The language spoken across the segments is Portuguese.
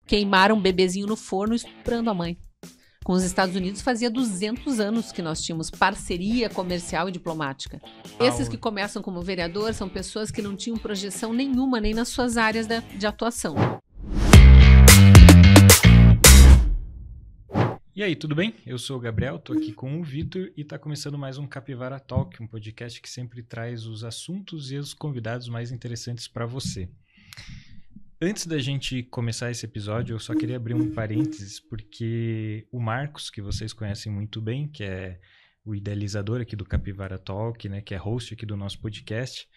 queimaram um bebezinho no forno estuprando a mãe. Com os Estados Unidos fazia 200 anos que nós tínhamos parceria comercial e diplomática. Esses que começam como vereador são pessoas que não tinham projeção nenhuma nem nas suas áreas de atuação. E aí, tudo bem? Eu sou o Gabriel, estou aqui com o Vitor e está começando mais um Capivara Talk, um podcast que sempre traz os assuntos e os convidados mais interessantes para você. Antes da gente começar esse episódio, eu só queria abrir um parênteses, porque o Marcos, que vocês conhecem muito bem, que é o idealizador aqui do Capivara Talk, né, que é host aqui do nosso podcast,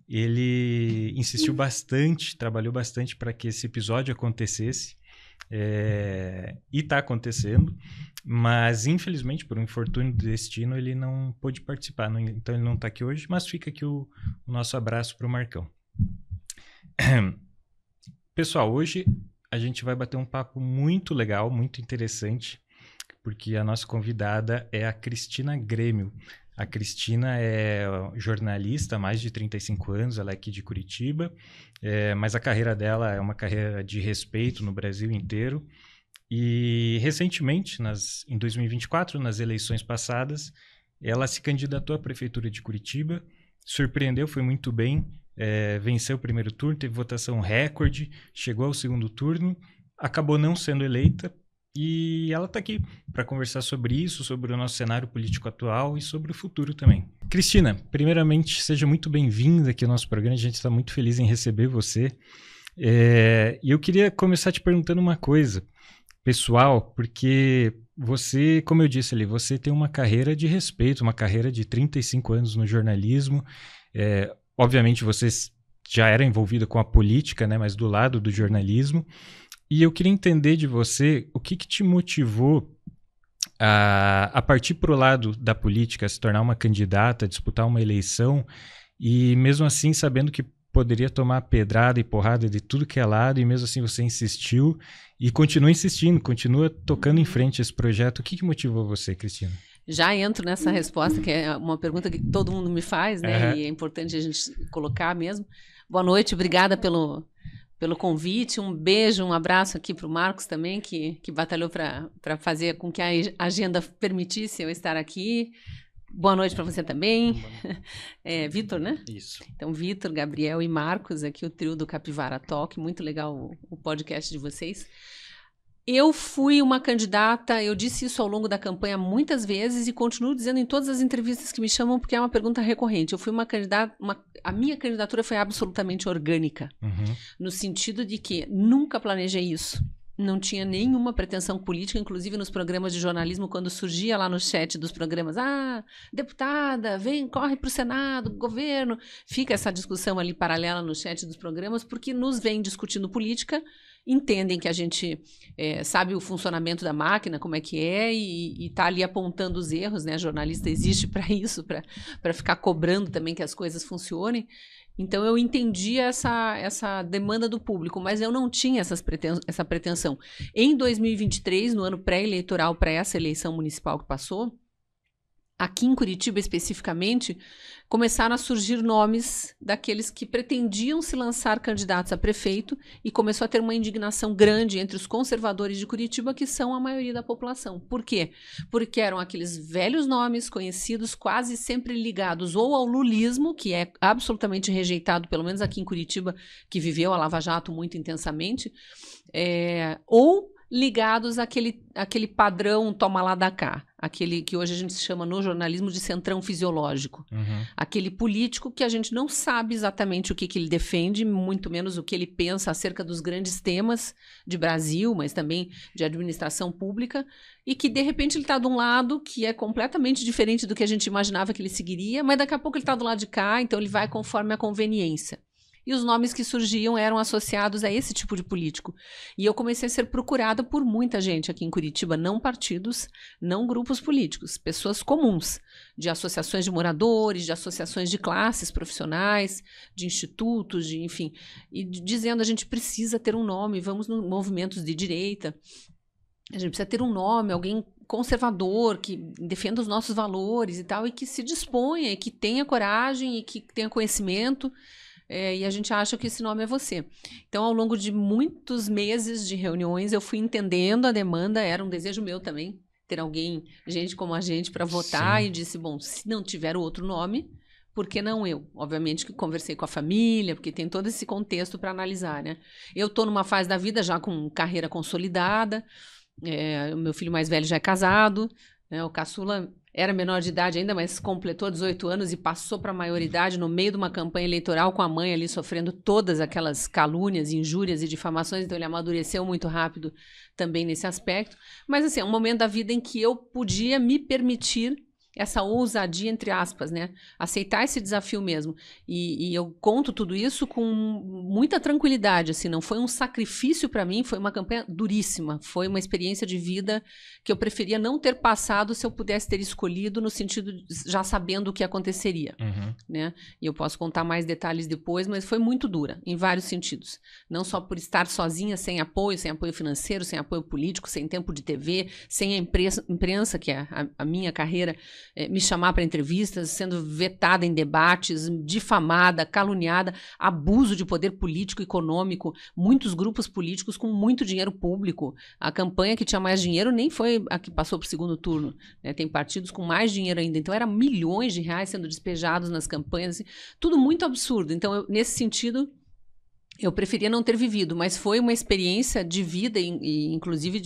ele insistiu bastante, trabalhou bastante para que esse episódio acontecesse. E está acontecendo, mas infelizmente por um infortúnio do destino ele não pôde participar, então ele não está aqui hoje, mas fica aqui o nosso abraço para o Marcão. Pessoal, hoje a gente vai bater um papo muito legal, muito interessante, porque a nossa convidada é a Cristina Grêmio. A Cristina é jornalista há mais de 35 anos, ela é aqui de Curitiba, mas a carreira dela é uma carreira de respeito no Brasil inteiro. E recentemente, em 2024, nas eleições passadas, ela se candidatou à Prefeitura de Curitiba, surpreendeu, foi muito bem, venceu o primeiro turno, teve votação recorde, chegou ao segundo turno, acabou não sendo eleita. E ela está aqui para conversar sobre isso, sobre o nosso cenário político atual e sobre o futuro também. Cristina, primeiramente, seja muito bem-vinda aqui ao nosso programa. A gente está muito feliz em receber você. E eu queria começar te perguntando uma coisa, pessoal, porque você, como eu disse ali, você tem uma carreira de respeito, uma carreira de 35 anos no jornalismo. Obviamente, você já era envolvida com a política, né, mas do lado do jornalismo. E eu queria entender de você o que te motivou a partir para o lado da política, a se tornar uma candidata, a disputar uma eleição, e mesmo assim sabendo que poderia tomar pedrada e porrada de tudo que é lado, e mesmo assim você insistiu e continua insistindo, continua tocando em frente esse projeto. O que motivou você, Cristina? Já entro nessa resposta, que é uma pergunta que todo mundo me faz, né? E é importante a gente colocar mesmo. Boa noite, obrigada pelo convite, um beijo, um abraço aqui para o Marcos também, que batalhou para fazer com que a agenda permitisse eu estar aqui. Boa noite para você também. Vitor, né? Isso. Então, Vitor, Gabriel e Marcos, aqui o trio do Capivara Talk, muito legal o podcast de vocês. Eu fui uma candidata, eu disse isso ao longo da campanha muitas vezes e continuo dizendo em todas as entrevistas que me chamam, porque é uma pergunta recorrente. Eu fui uma candidata, a minha candidatura foi absolutamente orgânica, no sentido de que nunca planejei isso. Não tinha nenhuma pretensão política, inclusive nos programas de jornalismo, quando surgia lá no chat dos programas, deputada, vem, corre para o Senado, governo. Fica essa discussão ali paralela no chat dos programas, porque nos vem discutindo política, entendem que a gente sabe o funcionamento da máquina, como é que é, e está ali apontando os erros, né? Jornalista existe para isso, para ficar cobrando também que as coisas funcionem. Então, eu entendi essa demanda do público, mas eu não tinha essa pretensão. Em 2023, no ano pré-eleitoral, para essa eleição municipal que passou, aqui em Curitiba especificamente, começaram a surgir nomes daqueles que pretendiam se lançar candidatos a prefeito e começou a ter uma indignação grande entre os conservadores de Curitiba, que são a maioria da população. Por quê? Porque eram aqueles velhos nomes conhecidos, quase sempre ligados ou ao lulismo, que é absolutamente rejeitado, pelo menos aqui em Curitiba, que viveu a Lava Jato muito intensamente, ou ligados àquele padrão toma lá da cá, aquele que hoje a gente chama no jornalismo de centrão fisiológico. Aquele político que a gente não sabe exatamente o que ele defende, muito menos o que ele pensa acerca dos grandes temas de Brasil, mas também de administração pública, e que de repente ele está de um lado que é completamente diferente do que a gente imaginava que ele seguiria, mas daqui a pouco ele está do lado de cá, então ele vai conforme a conveniência. E os nomes que surgiam eram associados a esse tipo de político. E eu comecei a ser procurada por muita gente aqui em Curitiba, não partidos, não grupos políticos, pessoas comuns, de associações de moradores, de associações de classes profissionais, de institutos, enfim, e dizendo a gente precisa ter um nome, vamos nos movimentos de direita, a gente precisa ter um nome, alguém conservador, que defenda os nossos valores e tal, e que se disponha, e que tenha coragem, e que tenha conhecimento. e a gente acha que esse nome é você. Então, ao longo de muitos meses de reuniões, eu fui entendendo a demanda, era um desejo meu também, ter alguém, gente como a gente, para votar, Sim. e disse, bom, se não tiver outro nome, por que não eu? Obviamente que conversei com a família, porque tem todo esse contexto para analisar, né? Eu estou numa fase da vida já com carreira consolidada, o meu filho mais velho já é casado, né? O caçula era menor de idade ainda, mas completou 18 anos e passou para a maioridade no meio de uma campanha eleitoral com a mãe ali sofrendo todas aquelas calúnias, injúrias e difamações, então ele amadureceu muito rápido também nesse aspecto. Mas assim, é um momento da vida em que eu podia me permitir essa ousadia, entre aspas, né? Aceitar esse desafio mesmo. E eu conto tudo isso com muita tranquilidade, assim, não foi um sacrifício para mim, foi uma campanha duríssima, foi uma experiência de vida que eu preferia não ter passado se eu pudesse ter escolhido, no sentido de já sabendo o que aconteceria, né? E eu posso contar mais detalhes depois, mas foi muito dura, em vários sentidos. Não só por estar sozinha, sem apoio financeiro, sem apoio político, sem tempo de TV, sem a imprensa, que é a minha carreira, me chamar para entrevistas, sendo vetada em debates, difamada, caluniada, abuso de poder político e econômico, muitos grupos políticos com muito dinheiro público. A campanha que tinha mais dinheiro nem foi a que passou para o segundo turno, né? Tem partidos com mais dinheiro ainda. Então, eram milhões de reais sendo despejados nas campanhas, assim, tudo muito absurdo. Então, nesse sentido, eu preferia não ter vivido, mas foi uma experiência de vida e inclusive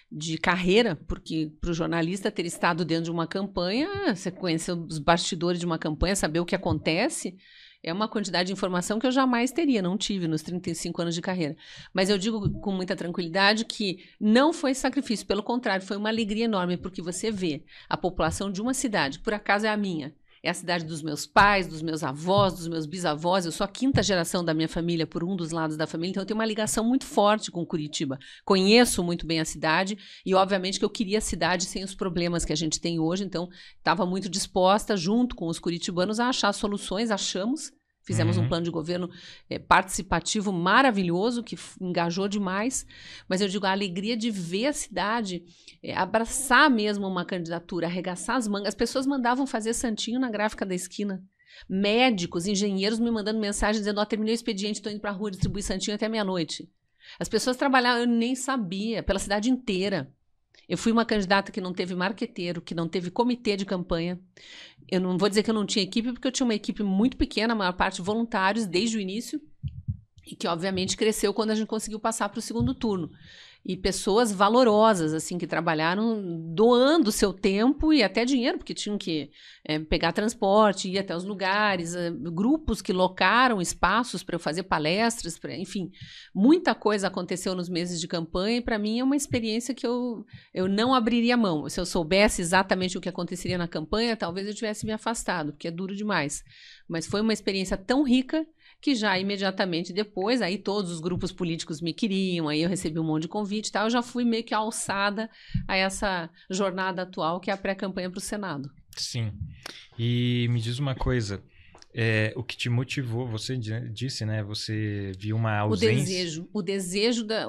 de carreira, porque para o jornalista ter estado dentro de uma campanha, você conhecer os bastidores de uma campanha, saber o que acontece, é uma quantidade de informação que eu jamais teria, não tive nos 35 anos de carreira. Mas eu digo com muita tranquilidade que não foi sacrifício, pelo contrário, foi uma alegria enorme, porque você vê a população de uma cidade, que por acaso é a minha, é a cidade dos meus pais, dos meus avós, dos meus bisavós. Eu sou a quinta geração da minha família, por um dos lados da família, então eu tenho uma ligação muito forte com Curitiba. Conheço muito bem a cidade e, obviamente, que eu queria a cidade sem os problemas que a gente tem hoje, então estava muito disposta, junto com os curitibanos, a achar soluções, achamos. Fizemos um plano de governo participativo maravilhoso, que engajou demais. Mas eu digo, a alegria de ver a cidade, abraçar mesmo uma candidatura, arregaçar as mangas. As pessoas mandavam fazer santinho na gráfica da esquina. Médicos, engenheiros me mandando mensagem dizendo, terminei o expediente, estou indo para a rua distribuir santinho até meia-noite. As pessoas trabalhavam, eu nem sabia, pela cidade inteira. Eu fui uma candidata que não teve marqueteiro, que não teve comitê de campanha. Eu não vou dizer que eu não tinha equipe, porque eu tinha uma equipe muito pequena, a maior parte voluntários, desde o início, e que, obviamente, cresceu quando a gente conseguiu passar para o segundo turno. E pessoas valorosas, assim, que trabalharam doando seu tempo e até dinheiro, porque tinham que pegar transporte, ir até os lugares, grupos que locaram espaços para eu fazer palestras, enfim, muita coisa aconteceu nos meses de campanha e para mim é uma experiência que eu não abriria mão. Se eu soubesse exatamente o que aconteceria na campanha, talvez eu tivesse me afastado, porque é duro demais. Mas foi uma experiência tão rica que já imediatamente depois, aí todos os grupos políticos me queriam, aí eu recebi um monte de convite e tal, eu já fui meio que alçada a essa jornada atual, que é a pré-campanha para o Senado. Sim. E me diz uma coisa, o que te motivou, você disse, né? Você viu uma ausência...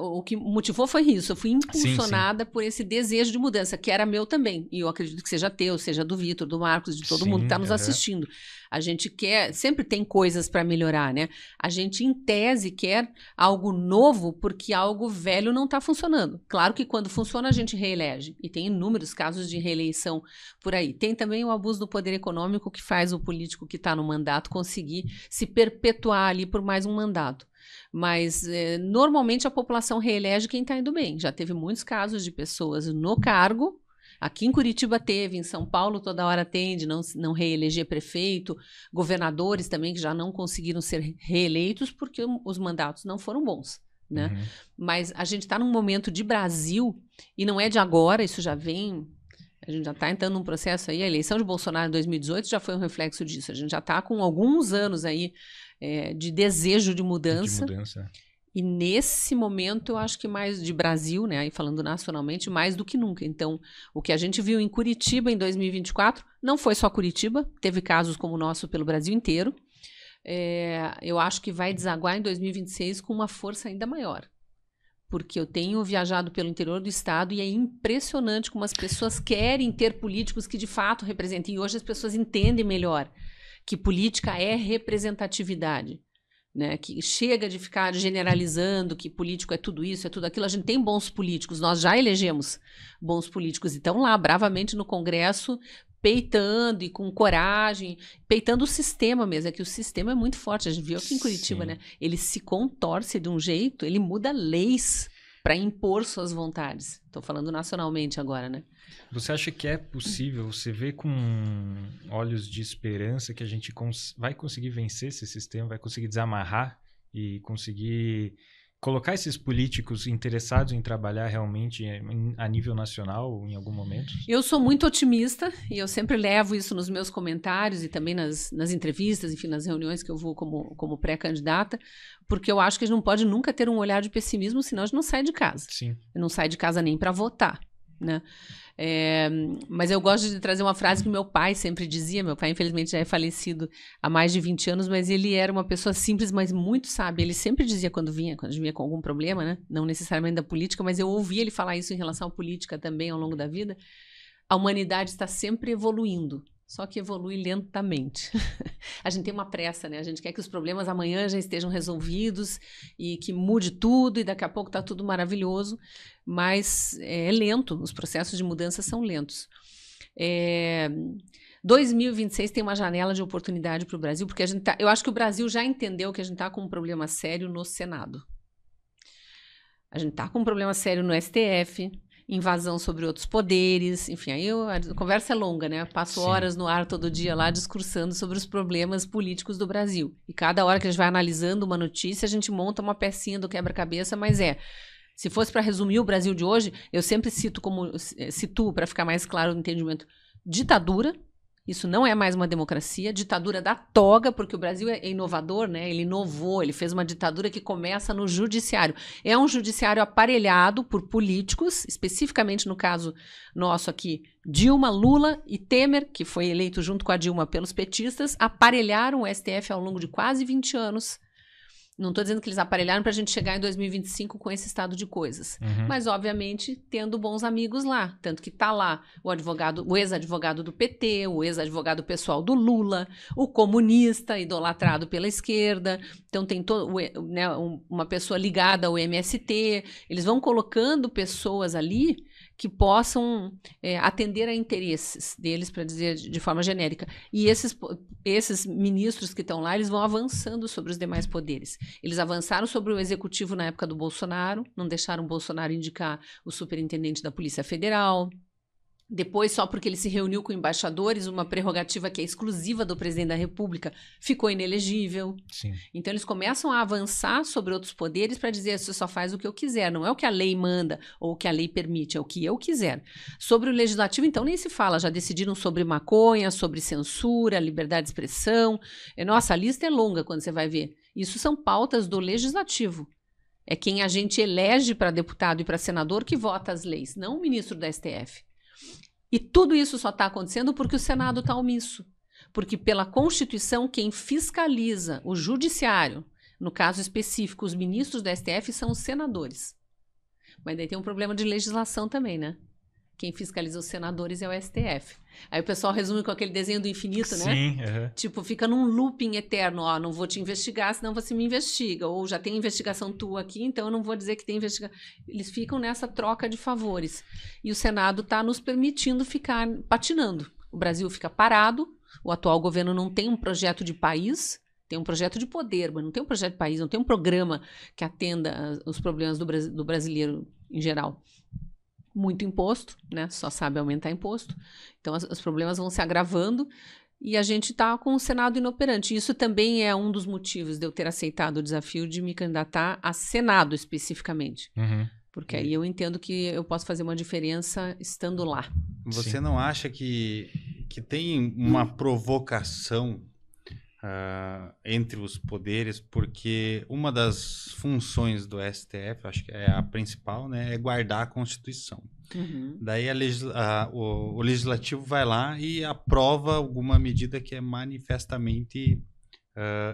O que motivou foi isso, eu fui impulsionada por esse desejo de mudança, que era meu também, e eu acredito que seja teu, seja do Vitor, do Marcos, de todo mundo que está nos assistindo. A gente quer, sempre tem coisas para melhorar, né? A gente, em tese, quer algo novo porque algo velho não está funcionando. Claro que quando funciona, a gente reelege. E tem inúmeros casos de reeleição por aí. Tem também o abuso do poder econômico que faz o político que está no mandato conseguir se perpetuar ali por mais um mandato. Mas, normalmente, a população reelege quem está indo bem. Já teve muitos casos de pessoas no cargo. Aqui em Curitiba teve, em São Paulo toda hora tem, de não reeleger prefeito, governadores também que já não conseguiram ser reeleitos porque os mandatos não foram bons, né? Mas a gente está num momento de Brasil, e não é de agora, isso já vem, a gente já está entrando num processo aí, a eleição de Bolsonaro em 2018 já foi um reflexo disso, a gente já está com alguns anos aí de desejo de mudança. E nesse momento, eu acho que mais de Brasil, né, aí falando nacionalmente, mais do que nunca. Então, o que a gente viu em Curitiba em 2024, não foi só Curitiba, teve casos como o nosso pelo Brasil inteiro. Eu acho que vai desaguar em 2026 com uma força ainda maior. Porque eu tenho viajado pelo interior do estado e é impressionante como as pessoas querem ter políticos que de fato representem. E hoje as pessoas entendem melhor que política é representatividade. né? Que chega de ficar generalizando que político é tudo isso, é tudo aquilo. A gente tem bons políticos, nós já elegemos bons políticos e estão lá bravamente no Congresso, peitando e com coragem, peitando o sistema mesmo. É que o sistema é muito forte. A gente viu aqui em Curitiba, né? Ele se contorce de um jeito, ele muda leis para impor suas vontades. Estou falando nacionalmente agora, né? Você acha que é possível, você vê com olhos de esperança que a gente vai conseguir vencer esse sistema, vai conseguir desamarrar e conseguir colocar esses políticos interessados em trabalhar realmente a nível nacional em algum momento? Eu sou muito otimista e eu sempre levo isso nos meus comentários e também nas entrevistas, enfim, nas reuniões que eu vou como pré-candidata, porque eu acho que a gente não pode nunca ter um olhar de pessimismo, senão a gente não sai de casa. Sim. Não sai de casa nem para votar, né? Mas eu gosto de trazer uma frase que meu pai sempre dizia. Meu pai, infelizmente, já é falecido há mais de 20 anos, mas ele era uma pessoa simples, mas muito sábia. Ele sempre dizia quando a gente vinha com algum problema, né? Não necessariamente da política, mas eu ouvia ele falar isso em relação à política também ao longo da vida. A humanidade está sempre evoluindo, só que evolui lentamente. A gente tem uma pressa, né? A gente quer que os problemas amanhã já estejam resolvidos e que mude tudo e daqui a pouco está tudo maravilhoso, mas é lento, os processos de mudança são lentos. 2026 tem uma janela de oportunidade para o Brasil, porque eu acho que o Brasil já entendeu que a gente está com um problema sério no Senado. A gente está com um problema sério no STF, invasão sobre outros poderes, enfim, aí a conversa é longa, né? Eu passo horas no ar todo dia lá discursando sobre os problemas políticos do Brasil. E cada hora que a gente vai analisando uma notícia, a gente monta uma pecinha do quebra-cabeça, mas se fosse para resumir o Brasil de hoje, eu sempre situo, para ficar mais claro o entendimento, ditadura. Isso não é mais uma democracia, ditadura da toga, porque o Brasil é inovador, né? Ele inovou, ele fez uma ditadura que começa no judiciário. É um judiciário aparelhado por políticos, especificamente no caso nosso aqui, Dilma, Lula e Temer, que foi eleito junto com a Dilma pelos petistas, aparelharam o STF ao longo de quase 20 anos. Não estou dizendo que eles aparelharam para a gente chegar em 2025 com esse estado de coisas. Mas, obviamente, tendo bons amigos lá. Tanto que está lá o ex-advogado do PT, o ex-advogado pessoal do Lula, o comunista idolatrado pela esquerda. Então, tem uma pessoa ligada ao MST. Eles vão colocando pessoas ali que possam atender a interesses deles, para dizer de forma genérica. E esses ministros que estão lá, eles vão avançando sobre os demais poderes. Eles avançaram sobre o executivo na época do Bolsonaro, não deixaram o Bolsonaro indicar o superintendente da Polícia Federal. Depois, só porque ele se reuniu com embaixadores, uma prerrogativa que é exclusiva do presidente da República, ficou inelegível. Sim. Então, eles começam a avançar sobre outros poderes para dizer: você só faz o que eu quiser, não é o que a lei manda ou o que a lei permite, é o que eu quiser. Sobre o legislativo, então, nem se fala, já decidiram sobre maconha, sobre censura, liberdade de expressão. Nossa, a lista é longa quando você vai ver. Isso são pautas do legislativo. É quem a gente elege para deputado e para senador que vota as leis, não o ministro da STF. E tudo isso só está acontecendo porque o Senado está omisso. Porque, pela Constituição, quem fiscaliza o judiciário, no caso específico, os ministros do STF, são os senadores. Mas daí tem um problema de legislação também, né? Quem fiscaliza os senadores é o STF. Aí o pessoal resume com aquele desenho do infinito, né? Sim, Tipo, fica num looping eterno. Ó, não vou te investigar, senão você me investiga. Ou já tem investigação tua aqui, então eu não vou dizer que tem investigação. Eles ficam nessa troca de favores. E o Senado está nos permitindo ficar patinando. O Brasil fica parado, o atual governo não tem um projeto de país, tem um projeto de poder, mas não tem um projeto de país, não tem um programa que atenda os problemas do brasileiro em geral. Muito imposto, né? Só sabe aumentar imposto. Então, os problemas vão se agravando e a gente está com o Senado inoperante. Isso também é um dos motivos de eu ter aceitado o desafio de me candidatar a Senado, especificamente. Porque aí eu entendo que eu posso fazer uma diferença estando lá. Você não acha que tem uma provocação entre os poderes, porque uma das funções do STF, acho que é a principal, né, é guardar a Constituição. Daí o Legislativo vai lá e aprova alguma medida que é manifestamente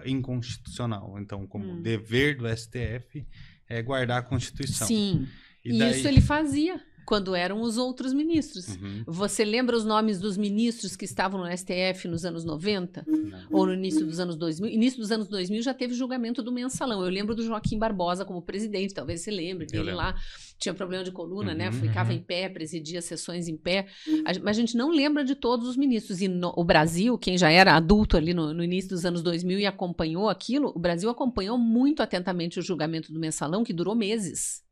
inconstitucional. Então, como dever do STF é guardar a Constituição. Sim, e daí... isso ele fazia. quando eram os outros ministros. Você lembra os nomes dos ministros que estavam no STF nos anos 90? Ou no início dos anos 2000? Início dos anos 2000 já teve julgamento do mensalão. Eu lembro do Joaquim Barbosa como presidente, talvez você lembre dele lá. Tinha problema de coluna, né? Ficava em pé, presidia sessões em pé. Mas a gente não lembra de todos os ministros. E o Brasil, quem já era adulto ali no início dos anos 2000 e acompanhou aquilo, o Brasil acompanhou muito atentamente o julgamento do mensalão, que durou meses.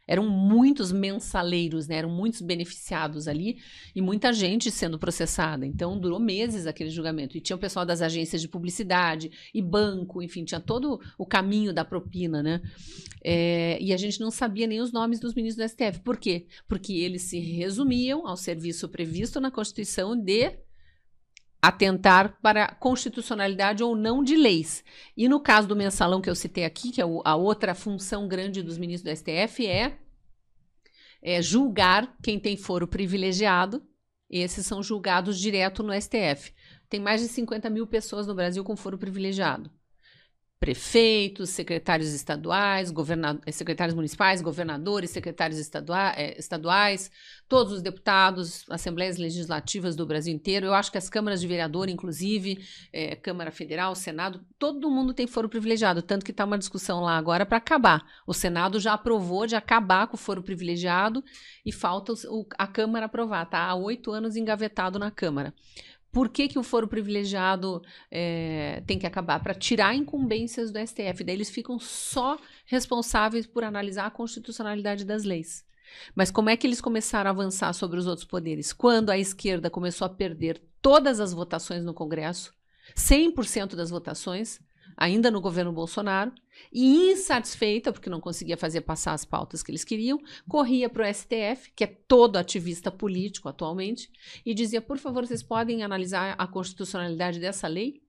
Eram muitos mensaleiros, né? Eram muitos beneficiados ali e muita gente sendo processada. Então, durou meses aquele julgamento. E tinha o pessoal das agências de publicidade e banco, enfim, tinha todo o caminho da propina, né? E a gente não sabia nem os nomes dos ministros do STF. Por quê? Porque eles se resumiam ao serviço previsto na Constituição de atentar para a constitucionalidade ou não de leis. E no caso do mensalão que eu citei aqui, que é a outra função grande dos ministros do STF, é julgar quem tem foro privilegiado. Esses são julgados direto no STF. Tem mais de 50 mil pessoas no Brasil com foro privilegiado. Prefeitos, secretários estaduais, secretários municipais, governadores, secretários estaduais, todos os deputados, assembleias legislativas do Brasil inteiro. Eu acho que as câmaras de vereador, inclusive, Câmara Federal, Senado, todo mundo tem foro privilegiado, tanto que está uma discussão lá agora para acabar. O Senado já aprovou de acabar com o foro privilegiado e falta a Câmara aprovar. Está há 8 anos engavetado na Câmara. Por que o foro privilegiado tem que acabar? Para tirar incumbências do STF. Daí eles ficam só responsáveis por analisar a constitucionalidade das leis. Mas como é que eles começaram a avançar sobre os outros poderes? Quando a esquerda começou a perder todas as votações no Congresso, 100% das votações, ainda no governo Bolsonaro, e insatisfeita, porque não conseguia fazer passar as pautas que eles queriam, corria para o STF, que é todo ativista político atualmente, e dizia, por favor, vocês podem analisar a constitucionalidade dessa lei,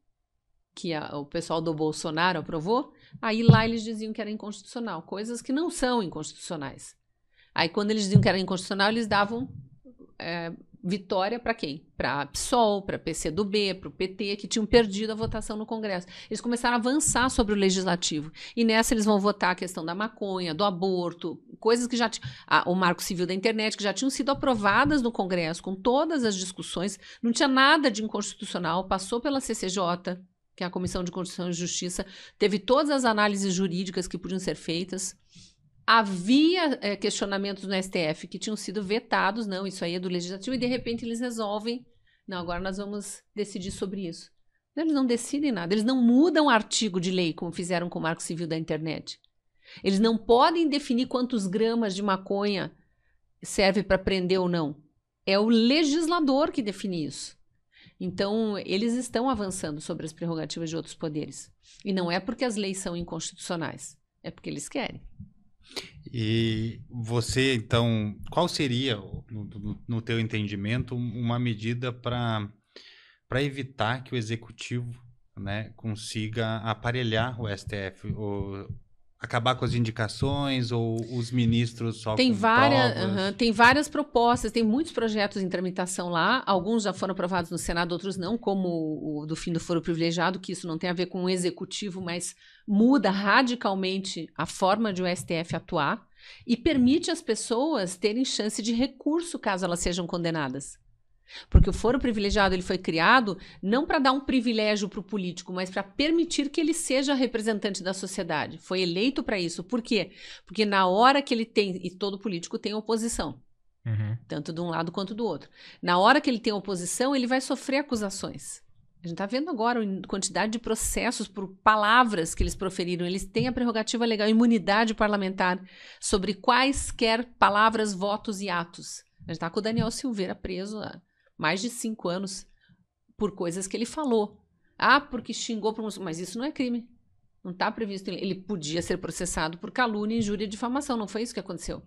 que o pessoal do Bolsonaro aprovou? Aí lá eles diziam que era inconstitucional, coisas que não são inconstitucionais. Aí quando eles diziam que era inconstitucional, eles davam vitória para quem? Para PSOL, para PCdoB, para o PT, que tinham perdido a votação no Congresso. Eles começaram a avançar sobre o legislativo. E nessa eles vão votar a questão da maconha, do aborto, coisas que já tinham... o Marco Civil da Internet, que já tinham sido aprovadas no Congresso, com todas as discussões. Não tinha nada de inconstitucional, passou pela CCJ, que é a Comissão de Constituição e Justiça, teve todas as análises jurídicas que podiam ser feitas. Havia questionamentos no STF que tinham sido vetados, não, isso aí é do Legislativo, e de repente eles resolvem, não, agora nós vamos decidir sobre isso. Eles não decidem nada, eles não mudam artigo de lei, como fizeram com o Marco Civil da Internet. Eles não podem definir quantos gramas de maconha serve para prender ou não. É o legislador que define isso. Então, eles estão avançando sobre as prerrogativas de outros poderes. E não é porque as leis são inconstitucionais, é porque eles querem. E você, então, qual seria, no teu entendimento, uma medida para evitar que o Executivo, né, consiga aparelhar o STF, ou acabar com as indicações, ou os ministros só tem com provas? Tem várias propostas, tem muitos projetos em tramitação lá, alguns já foram aprovados no Senado, outros não, como o do fim do foro privilegiado, que isso não tem a ver com o Executivo, mas muda radicalmente a forma de o STF atuar e permite às pessoas terem chance de recurso caso elas sejam condenadas. Porque o foro privilegiado ele foi criado não para dar um privilégio para o político, mas para permitir que ele seja representante da sociedade. Foi eleito para isso. Por quê? Porque na hora que ele tem, e todo político tem oposição, tanto de um lado quanto do outro. Na hora que ele tem oposição, ele vai sofrer acusações. A gente está vendo agora a quantidade de processos por palavras que eles proferiram. Eles têm a prerrogativa legal, a imunidade parlamentar sobre quaisquer palavras, votos e atos. A gente está com o Daniel Silveira preso há mais de 5 anos por coisas que ele falou. Porque xingou, mas isso não é crime. Não está previsto. Ele podia ser processado por calúnia, injúria e difamação. Não foi isso que aconteceu.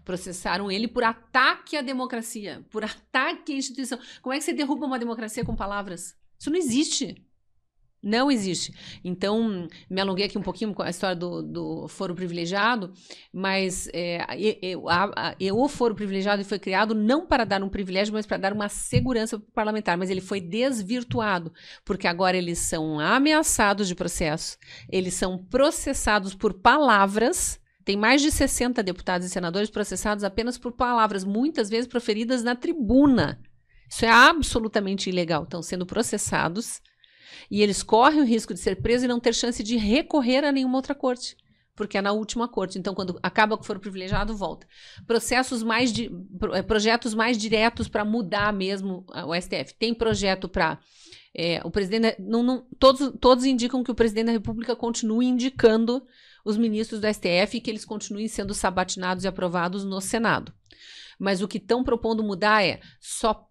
Processaram ele por ataque à democracia, por ataque à instituição. Como é que você derruba uma democracia com palavras? Isso não existe. Não existe. Então, me alonguei aqui um pouquinho com a história do foro privilegiado, mas o foro privilegiado foi criado não para dar um privilégio, mas para dar uma segurança para o parlamentar. Mas ele foi desvirtuado, porque agora eles são ameaçados de processo, eles são processados por palavras. Tem mais de 60 deputados e senadores processados apenas por palavras, muitas vezes proferidas na tribuna. Isso é absolutamente ilegal. Estão sendo processados e eles correm o risco de ser presos e não ter chance de recorrer a nenhuma outra corte, porque é na última corte. Então, quando acaba que for privilegiado, volta. Projetos mais diretos para mudar mesmo o STF. Tem projeto para... o presidente... todos indicam que o presidente da República continue indicando os ministros do STF e que eles continuem sendo sabatinados e aprovados no Senado. Mas o que estão propondo mudar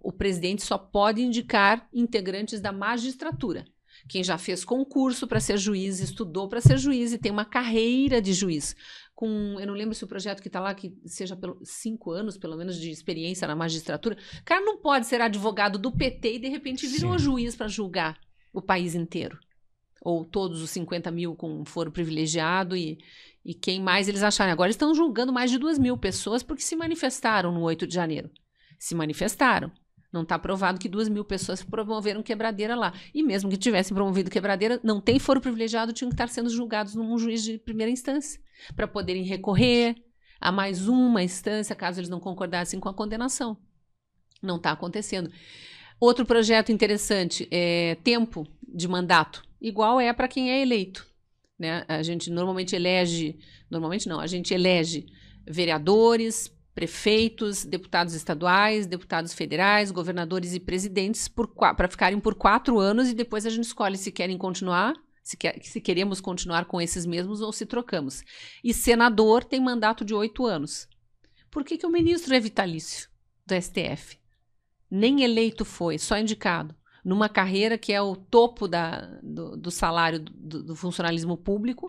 o presidente só pode indicar integrantes da magistratura. Quem já fez concurso para ser juiz, estudou para ser juiz e tem uma carreira de juiz. Eu não lembro se o projeto que está lá, que seja 5 anos, pelo menos, de experiência na magistratura. O cara não pode ser advogado do PT e, de repente, virou juiz para julgar o país inteiro. Ou todos os 50 mil com foro privilegiado e quem mais eles acharem. Agora estão julgando mais de 2.000 pessoas porque se manifestaram no 8 de janeiro. Se manifestaram. Não está provado que 2.000 pessoas promoveram quebradeira lá. E mesmo que tivessem promovido quebradeira, não tem foro privilegiado, tinham que estar sendo julgados num juiz de primeira instância, para poderem recorrer a mais uma instância, caso eles não concordassem com a condenação. Não está acontecendo. Outro projeto interessante é tempo de mandato. Igual é para quem é eleito. Né? A gente normalmente elege... Normalmente não, a gente elege vereadores, prefeitos, deputados estaduais, deputados federais, governadores e presidentes para ficarem por 4 anos e depois a gente escolhe se querem continuar, se queremos continuar com esses mesmos ou se trocamos. E senador tem mandato de 8 anos. Por que o ministro é vitalício do STF? Nem eleito foi, só indicado. Numa carreira que é o topo do salário do funcionalismo público,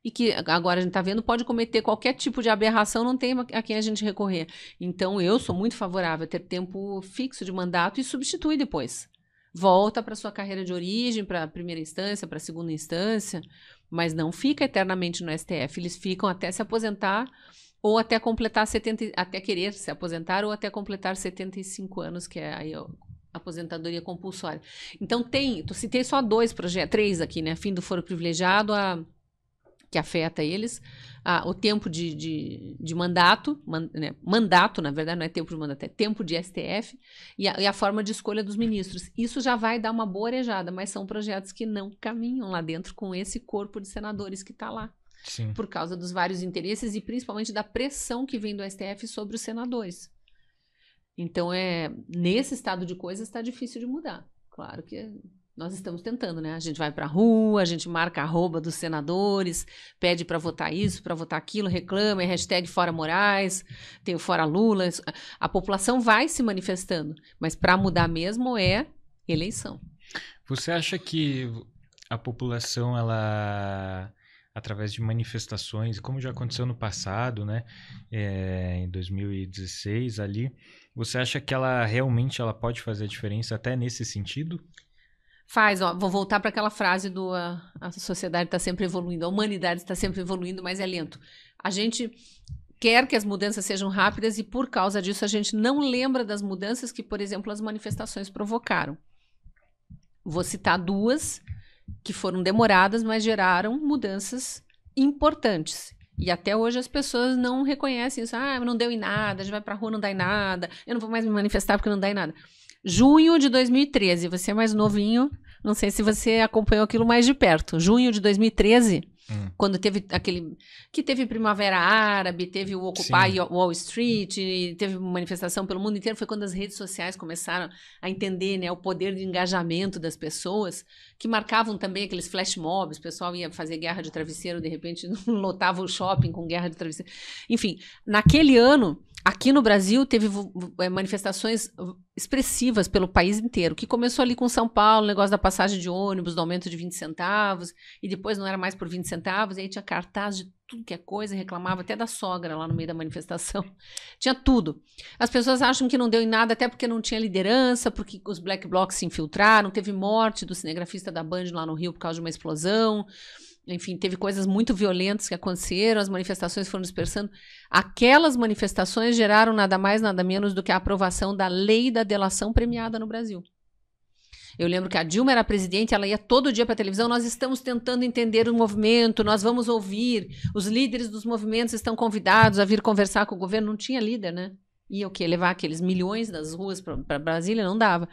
e que agora a gente está vendo, pode cometer qualquer tipo de aberração, não tem a quem a gente recorrer. Então, eu sou muito favorável a ter tempo fixo de mandato e substitui depois. Volta para sua carreira de origem, para a primeira instância, para a segunda instância, mas não fica eternamente no STF. Eles ficam até se aposentar ou até completar até querer se aposentar ou até completar 75 anos, que é aí a aposentadoria compulsória. Então, citei só 3 aqui, né? Fim do foro privilegiado, que afeta eles, o tempo de mandato, mandato, na verdade, não é tempo de mandato, é tempo de STF, e a forma de escolha dos ministros. Isso já vai dar uma boa arejada, mas são projetos que não caminham lá dentro com esse corpo de senadores que está lá. Sim. Por causa dos vários interesses e principalmente da pressão que vem do STF sobre os senadores. Então, nesse estado de coisas está difícil de mudar. Claro que nós estamos tentando, né? A gente vai para a rua, a gente marca a arroba dos senadores, pede para votar isso, para votar aquilo, reclama, hashtag Fora Moraes, tem o Fora Lula. A população vai se manifestando, mas para mudar mesmo é eleição. Você acha que a população, ela, através de manifestações, como já aconteceu no passado, né? Em 2016 ali, você acha que ela realmente pode fazer a diferença até nesse sentido? Faz, vou voltar para aquela frase a sociedade está sempre evoluindo, a humanidade está sempre evoluindo, mas é lento. A gente quer que as mudanças sejam rápidas e por causa disso a gente não lembra das mudanças que, por exemplo, as manifestações provocaram. Vou citar 2 que foram demoradas, mas geraram mudanças importantes. E até hoje as pessoas não reconhecem isso. Não deu em nada, a gente vai para a rua, não dá em nada, eu não vou mais me manifestar porque não dá em nada. Junho de 2013, você é mais novinho, não sei se você acompanhou aquilo mais de perto. Junho de 2013, quando teve teve Primavera Árabe, teve o Occupy Wall Street, teve manifestação pelo mundo inteiro, foi quando as redes sociais começaram a entender, né, o poder de engajamento das pessoas, que marcavam também aqueles flash mobs, o pessoal ia fazer guerra de travesseiro, de repente lotava o shopping com guerra de travesseiro. Enfim, naquele ano, aqui no Brasil, teve manifestações expressivas pelo país inteiro, que começou ali com São Paulo, o negócio da passagem de ônibus, do aumento de 20 centavos, e depois não era mais por 20 centavos, e aí tinha cartaz de tudo que é coisa, reclamava até da sogra lá no meio da manifestação. Tinha tudo. As pessoas acham que não deu em nada, até porque não tinha liderança, porque os black blocs se infiltraram, teve morte do cinegrafista da Band lá no Rio por causa de uma explosão. Enfim, teve coisas muito violentas que aconteceram, as manifestações foram dispersando. Aquelas manifestações geraram nada mais, nada menos do que a aprovação da lei da delação premiada no Brasil. Eu lembro que a Dilma era presidente, ela ia todo dia para a televisão, nós estamos tentando entender o movimento, nós vamos ouvir, os líderes dos movimentos estão convidados a vir conversar com o governo. Não tinha líder, né? Ia o quê? Levar aqueles milhões das ruas para Brasília? Não dava.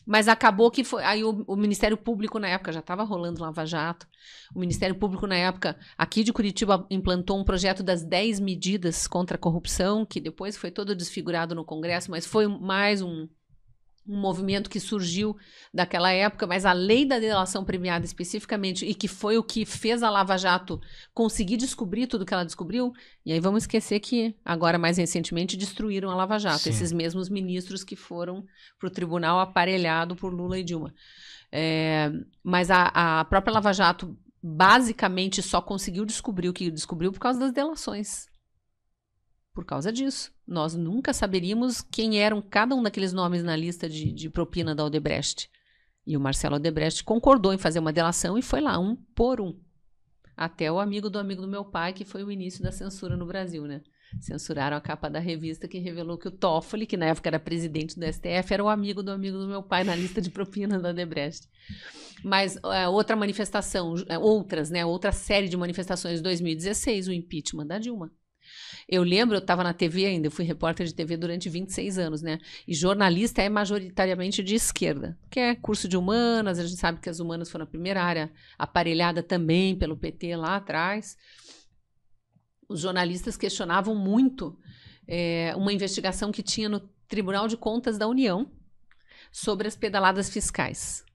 Mas acabou que foi. Aí o Ministério Público, na época, já estava rolando Lava Jato. O Ministério Público, na época, aqui de Curitiba, implantou um projeto das 10 medidas contra a corrupção, que depois foi todo desfigurado no Congresso, mas foi mais um movimento que surgiu daquela época, mas a lei da delação premiada especificamente, e que foi o que fez a Lava Jato conseguir descobrir tudo que ela descobriu, e aí vamos esquecer que agora, mais recentemente, destruíram a Lava Jato, Sim. esses mesmos ministros que foram para o tribunal aparelhado por Lula e Dilma. Mas a própria Lava Jato basicamente só conseguiu descobrir o que descobriu por causa das delações. Por causa disso. Nós nunca saberíamos quem eram cada um daqueles nomes na lista de propina da Odebrecht. E o Marcelo Odebrecht concordou em fazer uma delação e foi lá, um por um. Até o amigo do meu pai, que foi o início da censura no Brasil, né? Censuraram a capa da revista que revelou que o Toffoli, que na época era presidente do STF, era o amigo do meu pai na lista de propina da Odebrecht. Mas outra manifestação, outra série de manifestações de 2016, o impeachment da Dilma. Eu lembro, eu estava na TV ainda, eu fui repórter de TV durante 26 anos, né? E jornalista é majoritariamente de esquerda, que é curso de humanas, a gente sabe que as humanas foram a primeira área aparelhada também pelo PT lá atrás. Os jornalistas questionavam muito uma investigação que tinha no Tribunal de Contas da União sobre as pedaladas fiscais.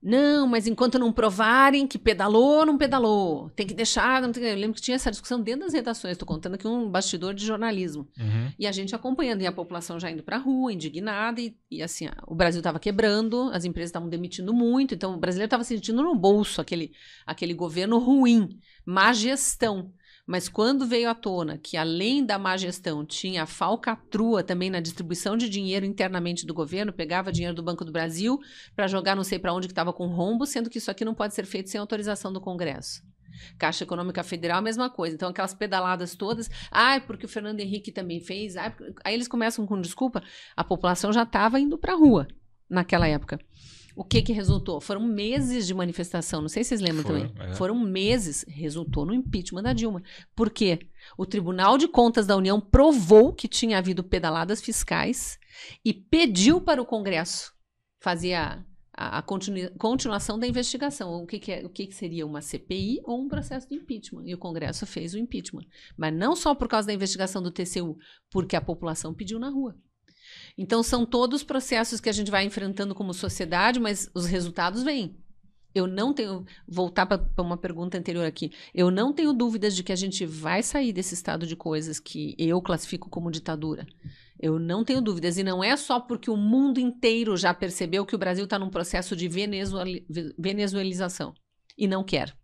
Não, mas enquanto não provarem que pedalou, não pedalou. Tem que deixar... Não tem... Eu lembro que tinha essa discussão dentro das redações. Estou contando aqui um bastidor de jornalismo. Uhum. E a gente acompanhando, e a população já indo para a rua, indignada. E assim, o Brasil estava quebrando, as empresas estavam demitindo muito. Então, o brasileiro estava sentindo no bolso aquele governo ruim, má gestão. Mas quando veio à tona que, além da má gestão, tinha a falcatrua também na distribuição de dinheiro internamente do governo, pegava dinheiro do Banco do Brasil para jogar não sei para onde que estava com rombo, sendo que isso aqui não pode ser feito sem autorização do Congresso. Caixa Econômica Federal, a mesma coisa. Então, aquelas pedaladas todas, porque o Fernando Henrique também fez, aí eles começam com desculpa, a população já estava indo para a rua naquela época. O que resultou? Foram meses de manifestação, não sei se vocês lembram também. Foram meses, resultou no impeachment da Dilma. Por quê? O Tribunal de Contas da União provou que tinha havido pedaladas fiscais e pediu para o Congresso fazer a continuação da investigação. O que seria uma CPI ou um processo de impeachment? E o Congresso fez o impeachment. Mas não só por causa da investigação do TCU, porque a população pediu na rua. Então, são todos processos que a gente vai enfrentando como sociedade, mas os resultados vêm. Eu não tenho... Voltar para uma pergunta anterior aqui. Eu não tenho dúvidas de que a gente vai sair desse estado de coisas que eu classifico como ditadura. Eu não tenho dúvidas. E não é só porque o mundo inteiro já percebeu que o Brasil está num processo de venezuelização. E não quer.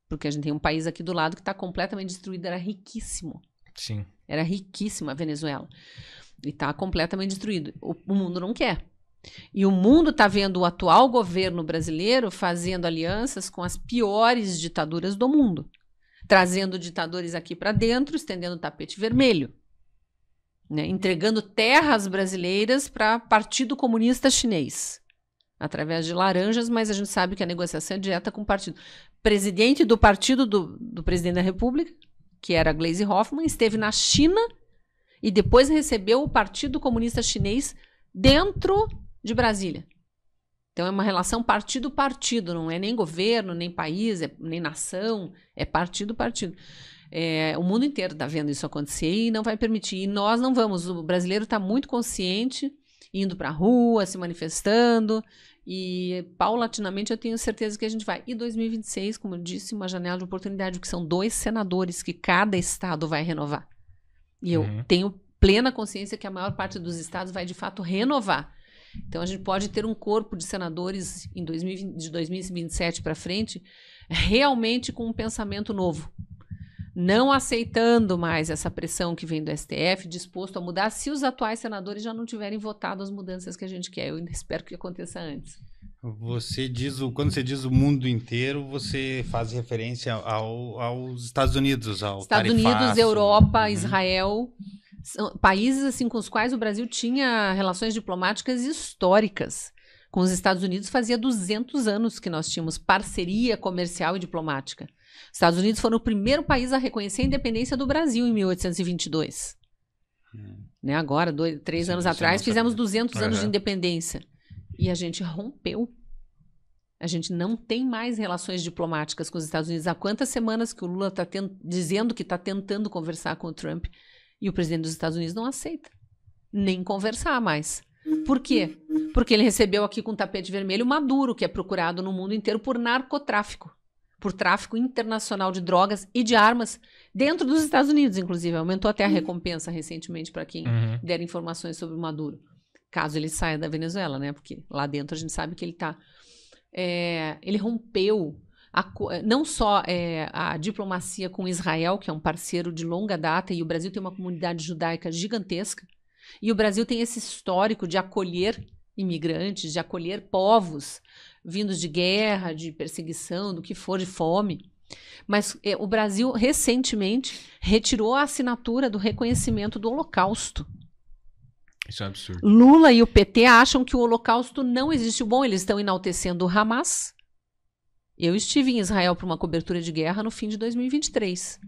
Porque a gente tem um país aqui do lado que está completamente destruído. Era riquíssimo. Sim. Era riquíssima a Venezuela. E está completamente destruído. O mundo não quer. E o mundo está vendo o atual governo brasileiro fazendo alianças com as piores ditaduras do mundo. Trazendo ditadores aqui para dentro, estendendo o tapete vermelho. Né? Entregando terras brasileiras para Partido Comunista Chinês. Através de laranjas, mas a gente sabe que a negociação é direta com o partido. Presidente do partido do presidente da República, que era Gleisi Hoffmann, esteve na China e depois recebeu o Partido Comunista Chinês dentro de Brasília. Então é uma relação partido-partido, não é nem governo, nem país, nem nação, é partido-partido. O mundo inteiro está vendo isso acontecer e não vai permitir. E nós não vamos. O brasileiro está muito consciente, indo para a rua, se manifestando, e paulatinamente eu tenho certeza que a gente vai. E 2026, como eu disse, uma janela de oportunidade, porque são 2 senadores que cada estado vai renovar. E eu tenho plena consciência que a maior parte dos estados vai, de fato, renovar. Então, a gente pode ter um corpo de senadores de 2027 para frente realmente com um pensamento novo. Não aceitando mais essa pressão que vem do STF, disposto a mudar, se os atuais senadores já não tiverem votado as mudanças que a gente quer. Eu ainda espero que aconteça antes. Quando você diz o mundo inteiro, você faz referência aos Estados Unidos, ao Estados tarifaço. Unidos, Europa, Israel, são países assim com os quais o Brasil tinha relações diplomáticas históricas. Com os Estados Unidos fazia 200 anos que nós tínhamos parceria comercial e diplomática. Os Estados Unidos foram o primeiro país a reconhecer a independência do Brasil em 1822. Né? Agora, 3 anos atrás, fizemos 200 anos de independência. E a gente rompeu. A gente não tem mais relações diplomáticas com os Estados Unidos. Há quantas semanas que o Lula está dizendo que está tentando conversar com o Trump e o presidente dos Estados Unidos não aceita nem conversar mais. Por quê? Porque ele recebeu aqui com tapete vermelho o Maduro, que é procurado no mundo inteiro por narcotráfico, por tráfico internacional de drogas e de armas dentro dos Estados Unidos, inclusive. Aumentou até a recompensa recentemente para quem der informações sobre o Maduro, caso ele saia da Venezuela, né? Porque lá dentro a gente sabe que ele está... ele rompeu não só a diplomacia com Israel, que é um parceiro de longa data, e o Brasil tem uma comunidade judaica gigantesca, e o Brasil tem esse histórico de acolher imigrantes, de acolher povos vindos de guerra, de perseguição, do que for, de fome. Mas o Brasil, recentemente, retirou a assinatura do reconhecimento do Holocausto. Isso é absurdo. Lula e o PT acham que o Holocausto não existe. Bom, eles estão enaltecendo o Hamas. Eu estive em Israel para uma cobertura de guerra no fim de 2023.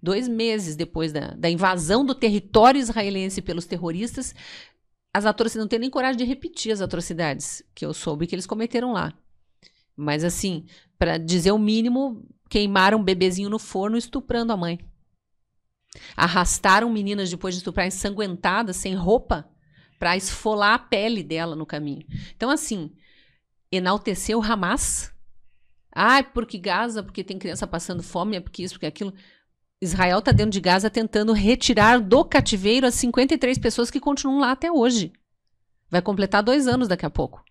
2 meses depois da invasão do território israelense pelos terroristas, as atrocidades, não tem nem coragem de repetir as atrocidades que eu soube que eles cometeram lá. Mas assim, para dizer o mínimo, queimaram um bebezinho no forno estuprando a mãe. Arrastaram meninas depois de estuprar ensanguentadas, sem roupa, para esfolar a pele dela no caminho. Então assim, enaltecer o Hamas. Porque Gaza, porque tem criança passando fome, é porque isso, porque aquilo... Israel está dentro de Gaza tentando retirar do cativeiro as 53 pessoas que continuam lá até hoje. Vai completar 2 anos daqui a pouco.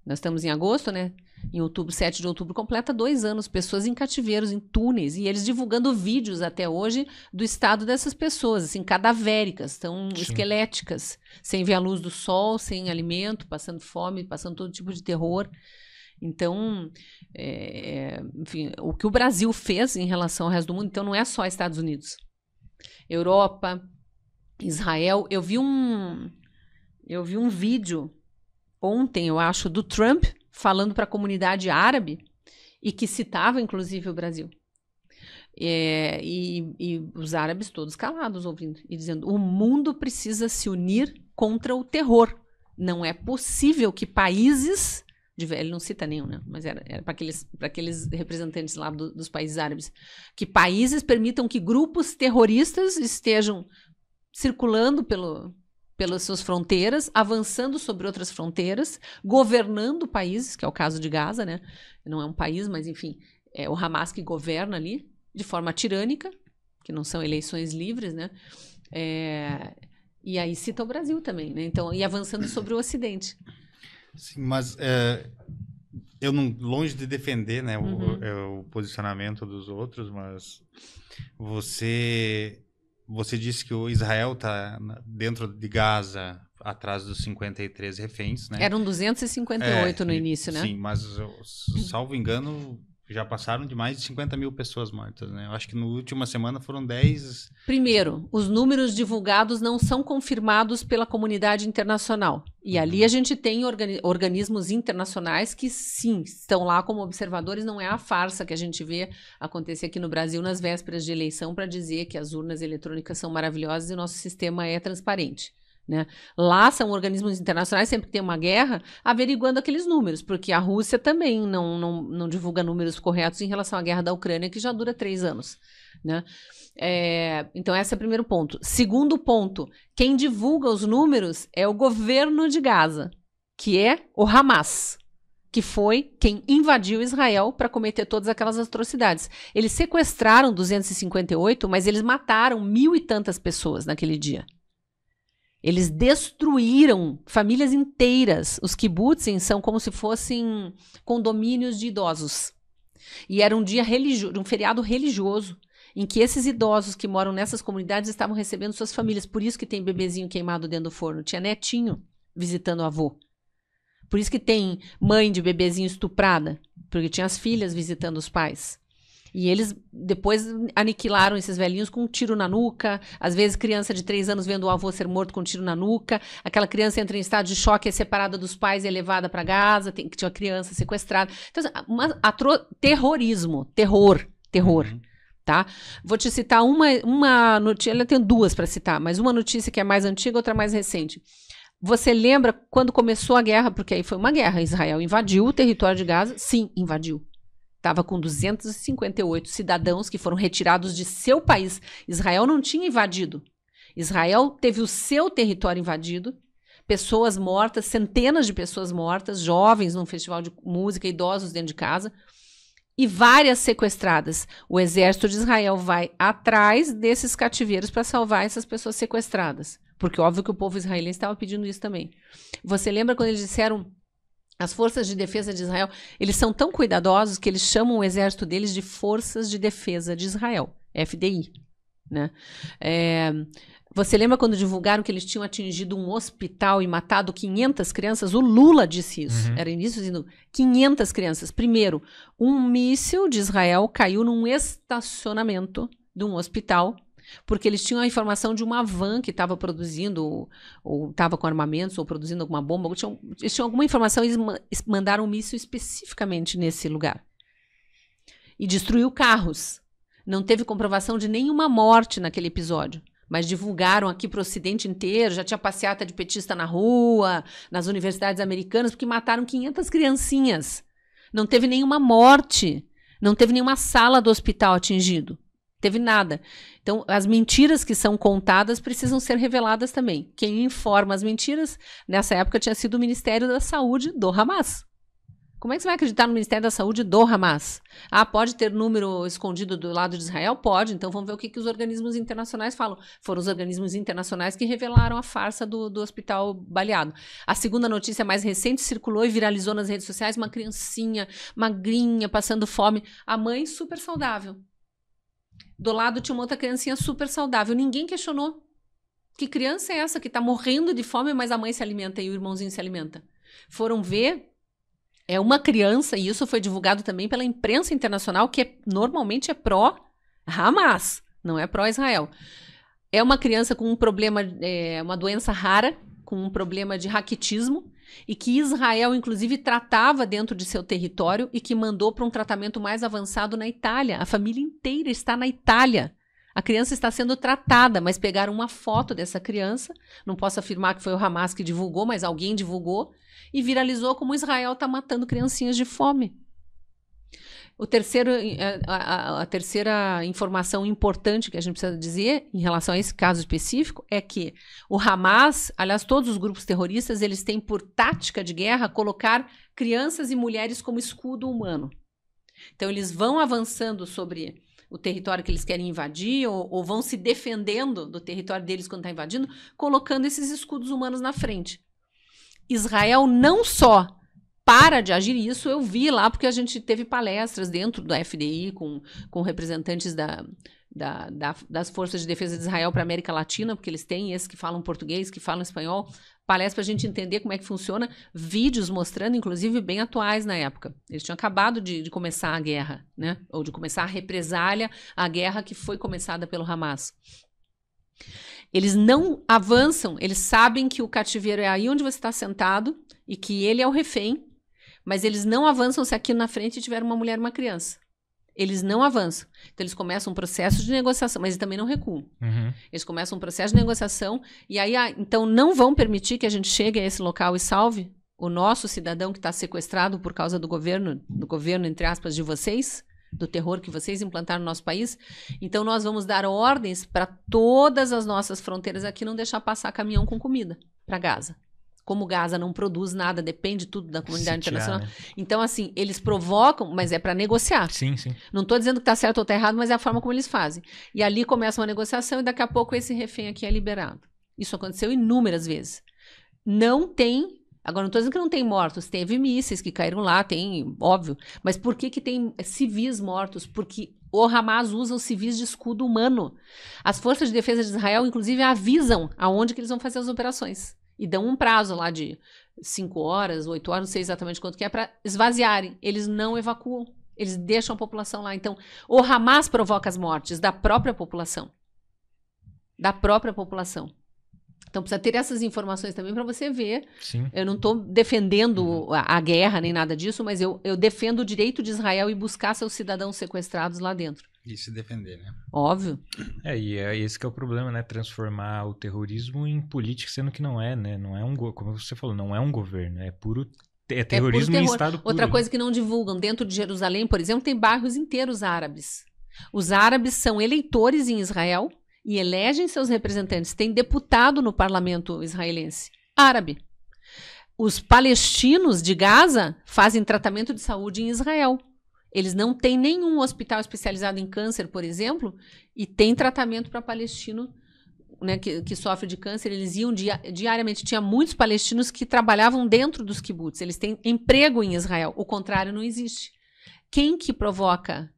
Nós estamos em agosto, né? Em outubro, 7 de outubro, completa 2 anos. Pessoas em cativeiros, em túneis. E eles divulgando vídeos até hoje do estado dessas pessoas, assim, cadavéricas, estão esqueléticas, sem ver a luz do sol, sem alimento, passando fome, passando todo tipo de terror. Então, enfim, o que o Brasil fez em relação ao resto do mundo, então não é só Estados Unidos. Europa, Israel. Eu vi um vídeo ontem, eu acho, do Trump falando para a comunidade árabe e que citava, inclusive, o Brasil. E os árabes todos calados ouvindo e dizendo: o mundo precisa se unir contra o terror. Não é possível que países... Ele não cita nenhum, né? Mas era para aqueles representantes lá dos países árabes. Que países permitam que grupos terroristas estejam circulando pelas suas fronteiras, avançando sobre outras fronteiras, governando países, que é o caso de Gaza, né? Não é um país, mas enfim, é o Hamas que governa ali, de forma tirânica, que não são eleições livres, né? E aí cita o Brasil também, né? Então, e avançando sobre o Ocidente. Sim, mas eu não, longe de defender, né, o posicionamento dos outros, mas você disse que o Israel está dentro de Gaza atrás dos 53 reféns, né? Eram 258 no início, né? Sim, mas salvo engano já passaram de mais de 50 mil pessoas mortas, né? Eu acho que na última semana foram 10... Primeiro, os números divulgados não são confirmados pela comunidade internacional. E ali a gente tem organismos internacionais que, sim, estão lá como observadores. Não é a farsa que a gente vê acontecer aqui no Brasil nas vésperas de eleição para dizer que as urnas eletrônicas são maravilhosas e o nosso sistema é transparente. Né? Lá são organismos internacionais, sempre que tem uma guerra, averiguando aqueles números, porque a Rússia também não divulga números corretos em relação à guerra da Ucrânia, que já dura 3 anos. Né? Então, esse é o primeiro ponto. Segundo ponto, quem divulga os números é o governo de Gaza, que é o Hamas, que foi quem invadiu Israel para cometer todas aquelas atrocidades. Eles sequestraram 258, mas eles mataram 1.000 e tantas pessoas naquele dia. Eles destruíram famílias inteiras. Os kibbutzim são como se fossem condomínios de idosos. E era um dia religioso, um feriado religioso, em que esses idosos que moram nessas comunidades estavam recebendo suas famílias. Por isso que tem bebezinho queimado dentro do forno. Tinha netinho visitando o avô. Por isso que tem mãe de bebezinho estuprada, porque tinha as filhas visitando os pais. E eles depois aniquilaram esses velhinhos com um tiro na nuca. Às vezes, criança de 3 anos vendo o avô ser morto com um tiro na nuca. Aquela criança entra em estado de choque, é separada dos pais e é levada para Gaza. Que tinha uma criança sequestrada. Então, terrorismo. Terror. Tá? Vou te citar uma notícia. Eu tenho 2 para citar, mas uma notícia que é mais antiga, outra mais recente. Você lembra quando começou a guerra? Porque aí foi uma guerra. Israel invadiu o território de Gaza? Sim, invadiu. Estava com 258 cidadãos que foram retirados de seu país. Israel não tinha invadido. Israel teve o seu território invadido, pessoas mortas, centenas de pessoas mortas, jovens num festival de música, idosos dentro de casa, e várias sequestradas. O exército de Israel vai atrás desses cativeiros para salvar essas pessoas sequestradas. Porque óbvio que o povo israelense estava pedindo isso também. Você lembra quando eles disseram... As forças de defesa de Israel, eles são tão cuidadosos que eles chamam o exército deles de Forças de Defesa de Israel, FDI. Né? Você lembra quando divulgaram que eles tinham atingido um hospital e matado 500 crianças? O Lula disse isso. Era início dizendo 500 crianças. Primeiro, um míssil de Israel caiu num estacionamento de um hospital, porque eles tinham a informação de uma van que estava produzindo, ou estava com armamentos, ou produzindo alguma bomba. Eles tinham alguma informação e eles mandaram um míssil especificamente nesse lugar. E destruiu carros. Não teve comprovação de nenhuma morte naquele episódio, mas divulgaram aqui para o Ocidente inteiro. Já tinha passeata de petista na rua, nas universidades americanas, porque mataram 500 criancinhas. Não teve nenhuma morte. Não teve nenhuma sala do hospital atingido. Teve nada. Então, as mentiras que são contadas precisam ser reveladas também. Quem informa as mentiras, nessa época, tinha sido o Ministério da Saúde do Hamas. Como é que você vai acreditar no Ministério da Saúde do Hamas? Ah, pode ter número escondido do lado de Israel? Pode. Então, vamos ver o que os organismos internacionais falam. Foram os organismos internacionais que revelaram a farsa do hospital baleado. A segunda notícia mais recente circulou e viralizou nas redes sociais. Uma criancinha magrinha, passando fome. A mãe super saudável. Do lado tinha uma outra criancinha super saudável. Ninguém questionou. Que criança é essa que está morrendo de fome, mas a mãe se alimenta e o irmãozinho se alimenta? Foram ver, é uma criança, e isso foi divulgado também pela imprensa internacional, que normalmente é pró-Hamas, não é pró-Israel. É uma criança com um problema, uma doença rara, com um problema de raquitismo, e que Israel, inclusive, tratava dentro de seu território e que mandou para um tratamento mais avançado na Itália. A família inteira está na Itália. A criança está sendo tratada, mas pegaram uma foto dessa criança, não posso afirmar que foi o Hamas que divulgou, mas alguém divulgou, e viralizou como Israel está matando criancinhas de fome. A terceira informação importante que a gente precisa dizer em relação a esse caso específico é que o Hamas, aliás, todos os grupos terroristas, eles têm por tática de guerra colocar crianças e mulheres como escudo humano. Então, eles vão avançando sobre o território que eles querem invadir ou vão se defendendo do território deles quando está invadindo, colocando esses escudos humanos na frente. Israel não só para de agir isso, eu vi lá, porque a gente teve palestras dentro da FDI com representantes das Forças de Defesa de Israel para a América Latina, porque eles têm esses que falam português, que falam espanhol, palestra para a gente entender como é que funciona, vídeos mostrando, inclusive, bem atuais na época. Eles tinham acabado de começar a guerra, né? Ou de começar a represália, a guerra que foi começada pelo Hamas. Eles não avançam, eles sabem que o cativeiro é aí onde você está sentado e que ele é o refém, mas eles não avançam se aqui na frente tiver uma mulher e uma criança. Eles não avançam. Então, eles começam um processo de negociação, mas eles também não recuam. Eles começam um processo de negociação e aí, então, não vão permitir que a gente chegue a esse local e salve o nosso cidadão que está sequestrado por causa do governo, entre aspas, de vocês, do terror que vocês implantaram no nosso país. Então, nós vamos dar ordens para todas as nossas fronteiras aqui não deixar passar caminhão com comida para Gaza. Como Gaza não produz nada, depende tudo da comunidade internacional. Né? Então, assim, eles provocam, mas é para negociar. Sim, sim. Não estou dizendo que está certo ou está errado, mas é a forma como eles fazem. E ali começa uma negociação e daqui a pouco esse refém aqui é liberado. Isso aconteceu inúmeras vezes. Não tem... Agora, não estou dizendo que não tem mortos. Teve mísseis que caíram lá, tem, óbvio. Mas por que tem civis mortos? Porque o Hamas usa os civis de escudo humano. As forças de defesa de Israel, inclusive, avisam aonde que eles vão fazer as operações. E dão um prazo lá de 5 horas, 8 horas, não sei exatamente quanto que é, para esvaziarem. Eles não evacuam. Eles deixam a população lá. Então, o Hamas provoca as mortes da própria população. Da própria população. Então, precisa ter essas informações também para você ver. Sim. Eu não estou defendendo a guerra nem nada disso, mas eu defendo o direito de Israel em buscar seus cidadãos sequestrados lá dentro. E se defender, né? Óbvio. E é esse que é o problema, né? Transformar o terrorismo em política, sendo que não é, né? Não é como você falou, não é um governo, é puro terrorismo em estado puro. Outra coisa que não divulgam, dentro de Jerusalém, por exemplo, tem bairros inteiros árabes. Os árabes são eleitores em Israel e elegem seus representantes. Tem deputado no parlamento israelense, árabe. Os palestinos de Gaza fazem tratamento de saúde em Israel. Eles não têm nenhum hospital especializado em câncer, por exemplo, e tem tratamento para palestino, né, que sofre de câncer. Eles iam diariamente. Tinha muitos palestinos que trabalhavam dentro dos kibbutz. Eles têm emprego em Israel. O contrário não existe. Quem que provoca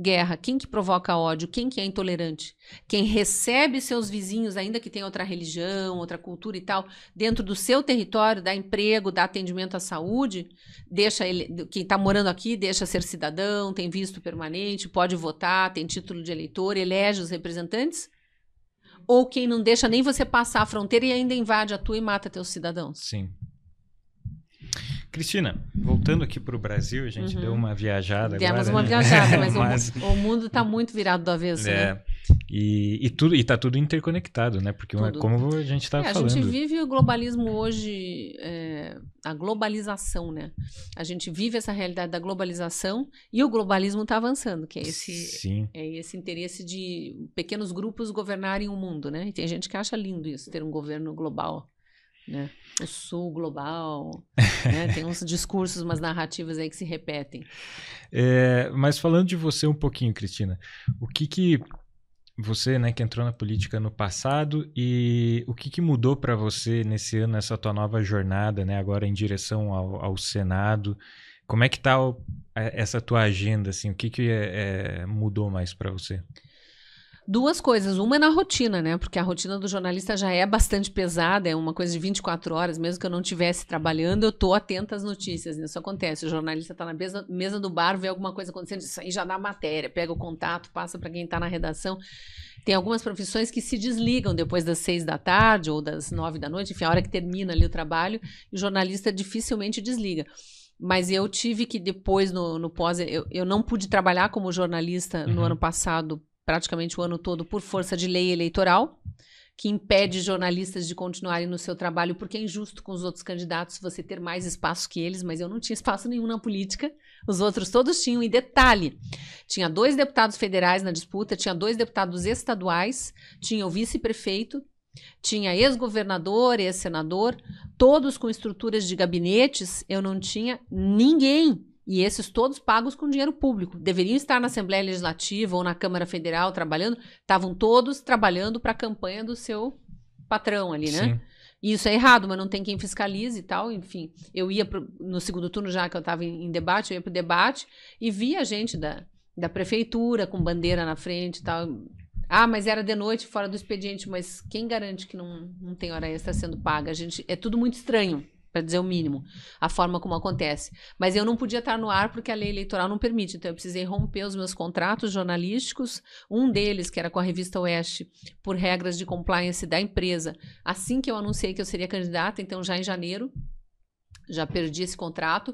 guerra? Quem que provoca ódio? Quem que é intolerante? Quem recebe seus vizinhos, ainda que tenha outra religião, outra cultura e tal, dentro do seu território, dá emprego, dá atendimento à saúde, deixa ele, quem está morando aqui, deixa ser cidadão, tem visto permanente, pode votar, tem título de eleitor, elege os representantes? Ou quem não deixa nem você passar a fronteira e ainda invade a tua e mata teus cidadãos? Sim. Cristina, voltando aqui para o Brasil, a gente deu uma viajada agora. Demos uma viajada, mas o mundo está muito virado do avesso, né? E tá tudo interconectado, né? Porque como a gente estava falando. A gente vive o globalismo hoje, a globalização, né? A gente vive essa realidade da globalização e o globalismo está avançando, que é esse interesse de pequenos grupos governarem o mundo, né? E tem gente que acha lindo isso, ter um governo global. Né? O sul global, né? Tem uns discursos, umas narrativas aí que se repetem. Mas falando de você um pouquinho, Cristina, o que você, né, que entrou na política no passado, e o que mudou para você nesse ano, nessa tua nova jornada, né, agora em direção ao Senado? Como é que tá essa tua agenda, assim? O que mudou mais para você? Duas coisas. Uma é na rotina, né? Porque a rotina do jornalista já é bastante pesada, é uma coisa de 24 horas, mesmo que eu não estivesse trabalhando, eu tô atenta às notícias, né? Isso acontece. O jornalista tá na mesa do bar, vê alguma coisa acontecendo, isso aí já dá matéria, pega o contato, passa para quem tá na redação. Tem algumas profissões que se desligam depois das 6 da tarde ou das 9 da noite, enfim, a hora que termina ali o trabalho, e o jornalista dificilmente desliga. Mas eu tive que depois, no pós, eu não pude trabalhar como jornalista no ano passado, praticamente o ano todo, por força de lei eleitoral, que impede jornalistas de continuarem no seu trabalho, porque é injusto com os outros candidatos você ter mais espaço que eles, mas eu não tinha espaço nenhum na política, os outros todos tinham, e detalhe, tinha 2 deputados federais na disputa, tinha 2 deputados estaduais, tinha o vice-prefeito, tinha ex-governador, ex-senador, todos com estruturas de gabinetes, eu não tinha ninguém. E esses todos pagos com dinheiro público. Deveriam estar na Assembleia Legislativa ou na Câmara Federal trabalhando. Estavam todos trabalhando para a campanha do seu patrão ali, né? Sim. E isso é errado, mas não tem quem fiscalize e tal. Enfim, eu ia no segundo turno, já que eu estava em debate, eu ia para o debate e via gente da prefeitura com bandeira na frente e tal. Ah, mas era de noite, fora do expediente. Mas quem garante que não tem hora extra sendo paga? É tudo muito estranho, para dizer o mínimo, a forma como acontece. Mas eu não podia estar no ar porque a lei eleitoral não permite, então eu precisei romper os meus contratos jornalísticos, um deles, que era com a Revista Oeste, por regras de compliance da empresa, assim que eu anunciei que eu seria candidata, então já em janeiro, já perdi esse contrato.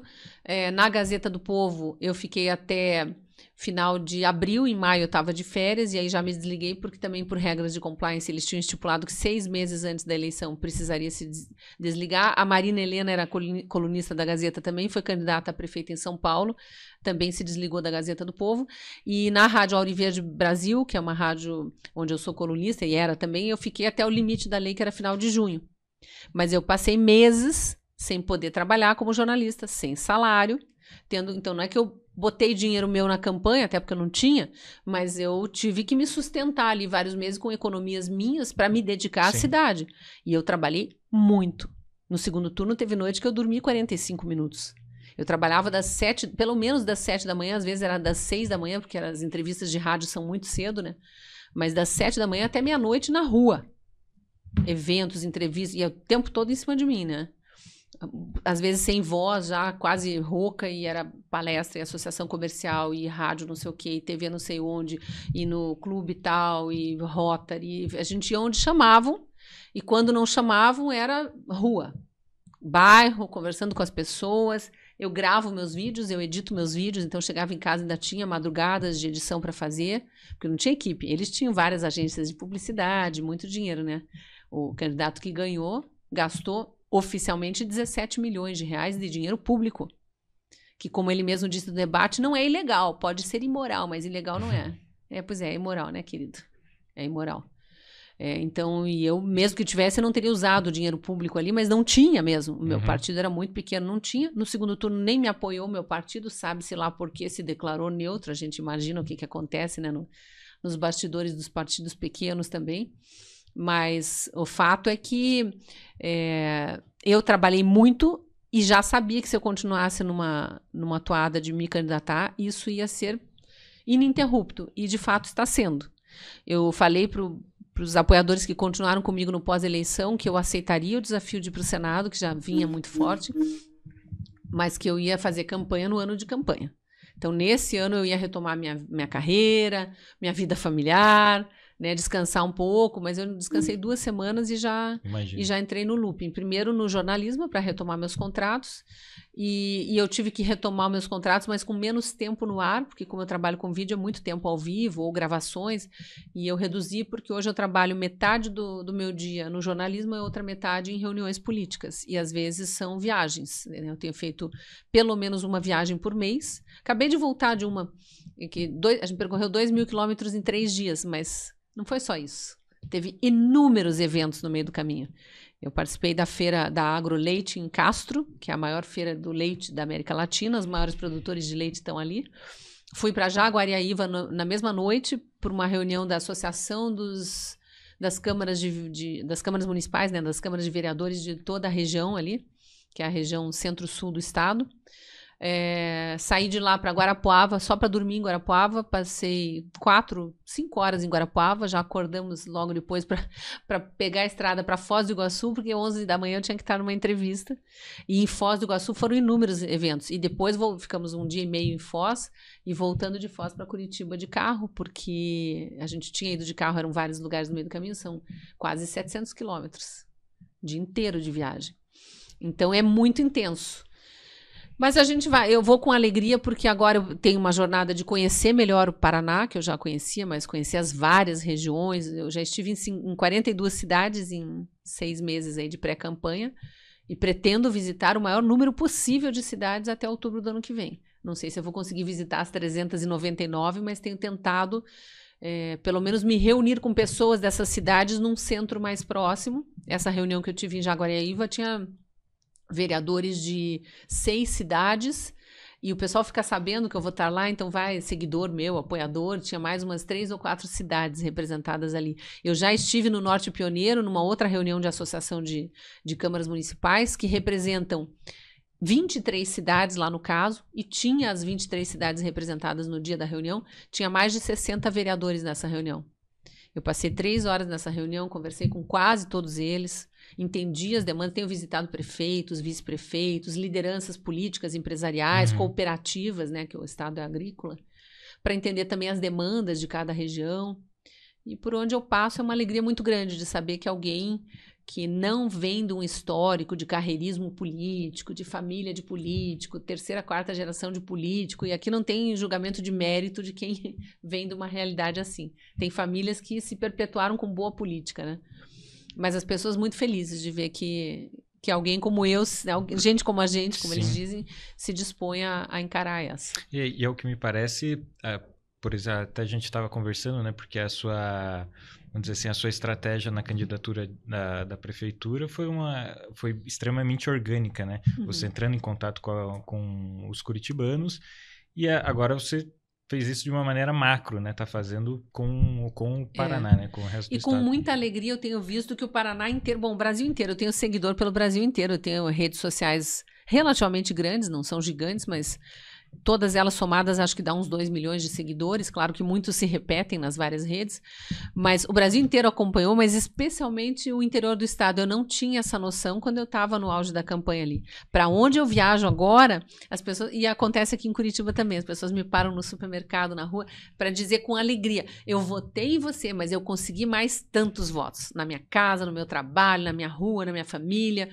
Na Gazeta do Povo, eu fiquei até final de abril, em maio eu estava de férias, e aí já me desliguei, porque também por regras de compliance eles tinham estipulado que 6 meses antes da eleição precisaria se desligar. A Marina Helena era colunista da Gazeta também, foi candidata a prefeita em São Paulo, também se desligou da Gazeta do Povo. E na Rádio Auriverde Brasil, que é uma rádio onde eu sou colunista, e era também, eu fiquei até o limite da lei, que era final de junho. Mas eu passei meses sem poder trabalhar como jornalista, sem salário, então não é que eu botei dinheiro meu na campanha, até porque eu não tinha, mas eu tive que me sustentar ali vários meses com economias minhas para me dedicar à cidade. E eu trabalhei muito. No segundo turno teve noite que eu dormi 45 minutos. Eu trabalhava pelo menos das 7 da manhã, às vezes era das 6 da manhã, porque as entrevistas de rádio são muito cedo, né? Mas das 7 da manhã até meia-noite na rua. Eventos, entrevistas, e o tempo todo em cima de mim, né? às vezes sem voz, já quase rouca, e era palestra e associação comercial e rádio não sei o que, e TV não sei onde, e no clube tal, e Rotary, a gente ia onde chamavam, e quando não chamavam era rua, bairro, conversando com as pessoas. Eu gravo meus vídeos, eu edito meus vídeos, então eu chegava em casa e ainda tinha madrugadas de edição para fazer, porque não tinha equipe. Eles tinham várias agências de publicidade, muito dinheiro, né? O candidato que ganhou gastou oficialmente 17 milhões de reais de dinheiro público, que, como ele mesmo disse no debate, não é ilegal, pode ser imoral, mas ilegal não é. Pois é imoral, né, querido? É imoral. Então, e eu, mesmo que tivesse, eu não teria usado o dinheiro público ali, mas não tinha mesmo. O meu partido era muito pequeno, não tinha. No segundo turno nem me apoiou o meu partido, sabe-se lá por que se declarou neutro. A gente imagina o que acontece, né, nos bastidores dos partidos pequenos também. Mas o fato é que eu trabalhei muito e já sabia que se eu continuasse numa toada de me candidatar, isso ia ser ininterrupto. E, de fato, está sendo. Eu falei para os apoiadores que continuaram comigo no pós-eleição que eu aceitaria o desafio de ir para o Senado, que já vinha muito forte, mas que eu ia fazer campanha no ano de campanha. Então, nesse ano, eu ia retomar minha carreira, minha vida familiar, né, descansar um pouco, mas eu descansei 2 semanas e já entrei no looping. Primeiro no jornalismo, para retomar meus contratos, e eu tive que retomar meus contratos, mas com menos tempo no ar, porque como eu trabalho com vídeo, é muito tempo ao vivo, ou gravações, e eu reduzi, porque hoje eu trabalho metade do meu dia no jornalismo e outra metade em reuniões políticas, e às vezes são viagens, né? Eu tenho feito pelo menos uma viagem por mês. Acabei de voltar de uma, a gente percorreu 2.000 quilômetros em 3 dias, mas não foi só isso. Teve inúmeros eventos no meio do caminho. Eu participei da feira da Agroleite em Castro, que é a maior feira do leite da América Latina. Os maiores produtores de leite estão ali. Fui para Jaguariaíva na mesma noite por uma reunião da Associação das câmaras das câmaras municipais, né, das câmaras de vereadores de toda a região ali, que é a região centro-sul do estado. Saí de lá para Guarapuava, só para dormir em Guarapuava, passei 5 horas em Guarapuava, já acordamos logo depois para pegar a estrada para Foz do Iguaçu, porque 11 da manhã eu tinha que estar numa entrevista, e em Foz do Iguaçu foram inúmeros eventos, e depois ficamos 1 dia e meio em Foz, e voltando de Foz para Curitiba de carro, porque a gente tinha ido de carro, eram vários lugares no meio do caminho, são quase 700 quilômetros, dia inteiro de viagem, então é muito intenso. Mas eu vou com alegria, porque agora eu tenho uma jornada de conhecer melhor o Paraná, que eu já conhecia, mas conhecer as várias regiões. Eu já estive em 42 cidades em 6 meses aí de pré-campanha e pretendo visitar o maior número possível de cidades até outubro do ano que vem. Não sei se eu vou conseguir visitar as 399, mas tenho tentado, pelo menos, me reunir com pessoas dessas cidades num centro mais próximo. Essa reunião que eu tive em Jaguariaíva tinha vereadores de 6 cidades, e o pessoal fica sabendo que eu vou estar lá, então vai seguidor meu, apoiador, tinha mais umas 3 ou 4 cidades representadas ali. Eu já estive no Norte Pioneiro, numa outra reunião de associação de câmaras municipais, que representam 23 cidades lá no caso, e tinha as 23 cidades representadas no dia da reunião, tinha mais de 60 vereadores nessa reunião. Eu passei 3 horas nessa reunião, conversei com quase todos eles, entendi as demandas, tenho visitado prefeitos, vice-prefeitos, lideranças políticas, empresariais, cooperativas, né, que o Estado é agrícola, para entender também as demandas de cada região. E por onde eu passo é uma alegria muito grande de saber que alguém que não vem de um histórico de carreirismo político, de família de político, 3ª, 4ª geração de político, e aqui não tem julgamento de mérito de quem vem de uma realidade assim. Tem famílias que se perpetuaram com boa política, né? Mas as pessoas muito felizes de ver que alguém como eu, gente como a gente, como eles dizem, se dispõe a encarar essa. E é o que me parece, por exemplo, até a gente estava conversando, né? Porque a sua, vamos dizer assim, a sua estratégia na candidatura da prefeitura foi extremamente orgânica, né? Você entrando em contato com os curitibanos, e agora você fez isso de uma maneira macro, né? Tá fazendo com o Paraná, né? Com o resto do estado. E com muita alegria eu tenho visto que o Paraná inteiro, bom, o Brasil inteiro, eu tenho seguidor pelo Brasil inteiro, eu tenho redes sociais relativamente grandes, não são gigantes, mas Todas elas somadas, acho que dá uns 2 milhões de seguidores. Claro que muitos se repetem nas várias redes. Mas o Brasil inteiro acompanhou, mas especialmente o interior do estado. Eu não tinha essa noção quando eu estava no auge da campanha ali. Para onde eu viajo agora, as pessoas... E acontece aqui em Curitiba também. As pessoas me param no supermercado, na rua, para dizer com alegria: eu votei em você, mas eu consegui mais tantos votos. Na minha casa, no meu trabalho, na minha rua, na minha família.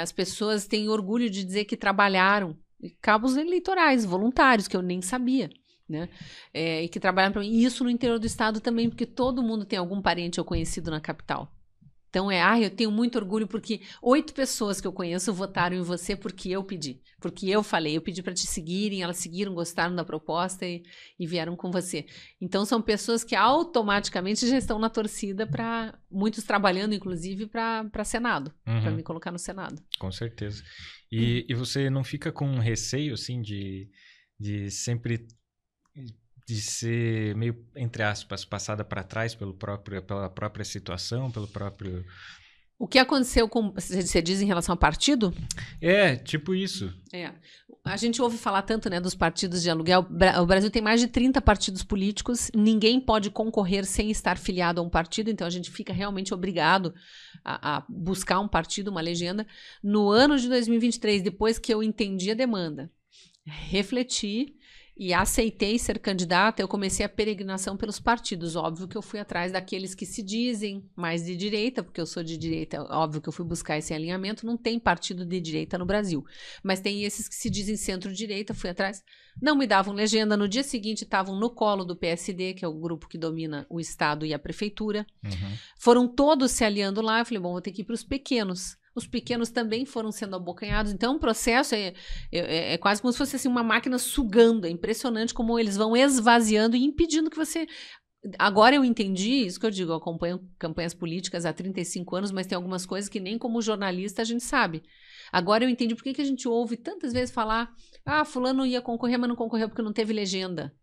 As pessoas têm orgulho de dizer que trabalharam. Cabos eleitorais, voluntários, que eu nem sabia, né? E que trabalham para mim. E isso no interior do estado também, porque todo mundo tem algum parente ou conhecido na capital. Então eu tenho muito orgulho porque 8 pessoas que eu conheço votaram em você porque eu pedi. Porque eu falei, eu pedi para te seguirem, elas seguiram, gostaram da proposta e vieram com você. Então são pessoas que automaticamente já estão na torcida, para muitos trabalhando, inclusive, para Senado, para me colocar no Senado. Com certeza. E você não fica com receio, assim, de sempre... de ser meio, entre aspas, passada para trás pela própria situação, pelo próprio... O que aconteceu com... Você diz em relação ao partido? Tipo isso. A gente ouve falar tanto, né, dos partidos de aluguel. O Brasil tem mais de 30 partidos políticos. Ninguém pode concorrer sem estar filiado a um partido. Então, a gente fica realmente obrigado a buscar um partido, uma legenda. No ano de 2023, depois que eu entendi a demanda, refleti e aceitei ser candidata, eu comecei a peregrinação pelos partidos. Óbvio que eu fui atrás daqueles que se dizem mais de direita, porque eu sou de direita, óbvio que eu fui buscar esse alinhamento. Não tem partido de direita no Brasil, mas tem esses que se dizem centro-direita, fui atrás. Não me davam legenda, no dia seguinte estavam no colo do PSD, que é o grupo que domina o estado e a prefeitura. Foram todos se aliando lá, eu falei, bom, vou ter que ir para os pequenos. Os pequenos também foram sendo abocanhados. Então, o processo é quase como se fosse assim, uma máquina sugando. É impressionante como eles vão esvaziando e impedindo que você... Agora eu entendi, isso que eu digo, eu acompanho campanhas políticas há 35 anos, mas tem algumas coisas que nem como jornalista a gente sabe. Agora eu entendi por que a gente ouve tantas vezes falar: fulano ia concorrer, mas não concorreu porque não teve legenda.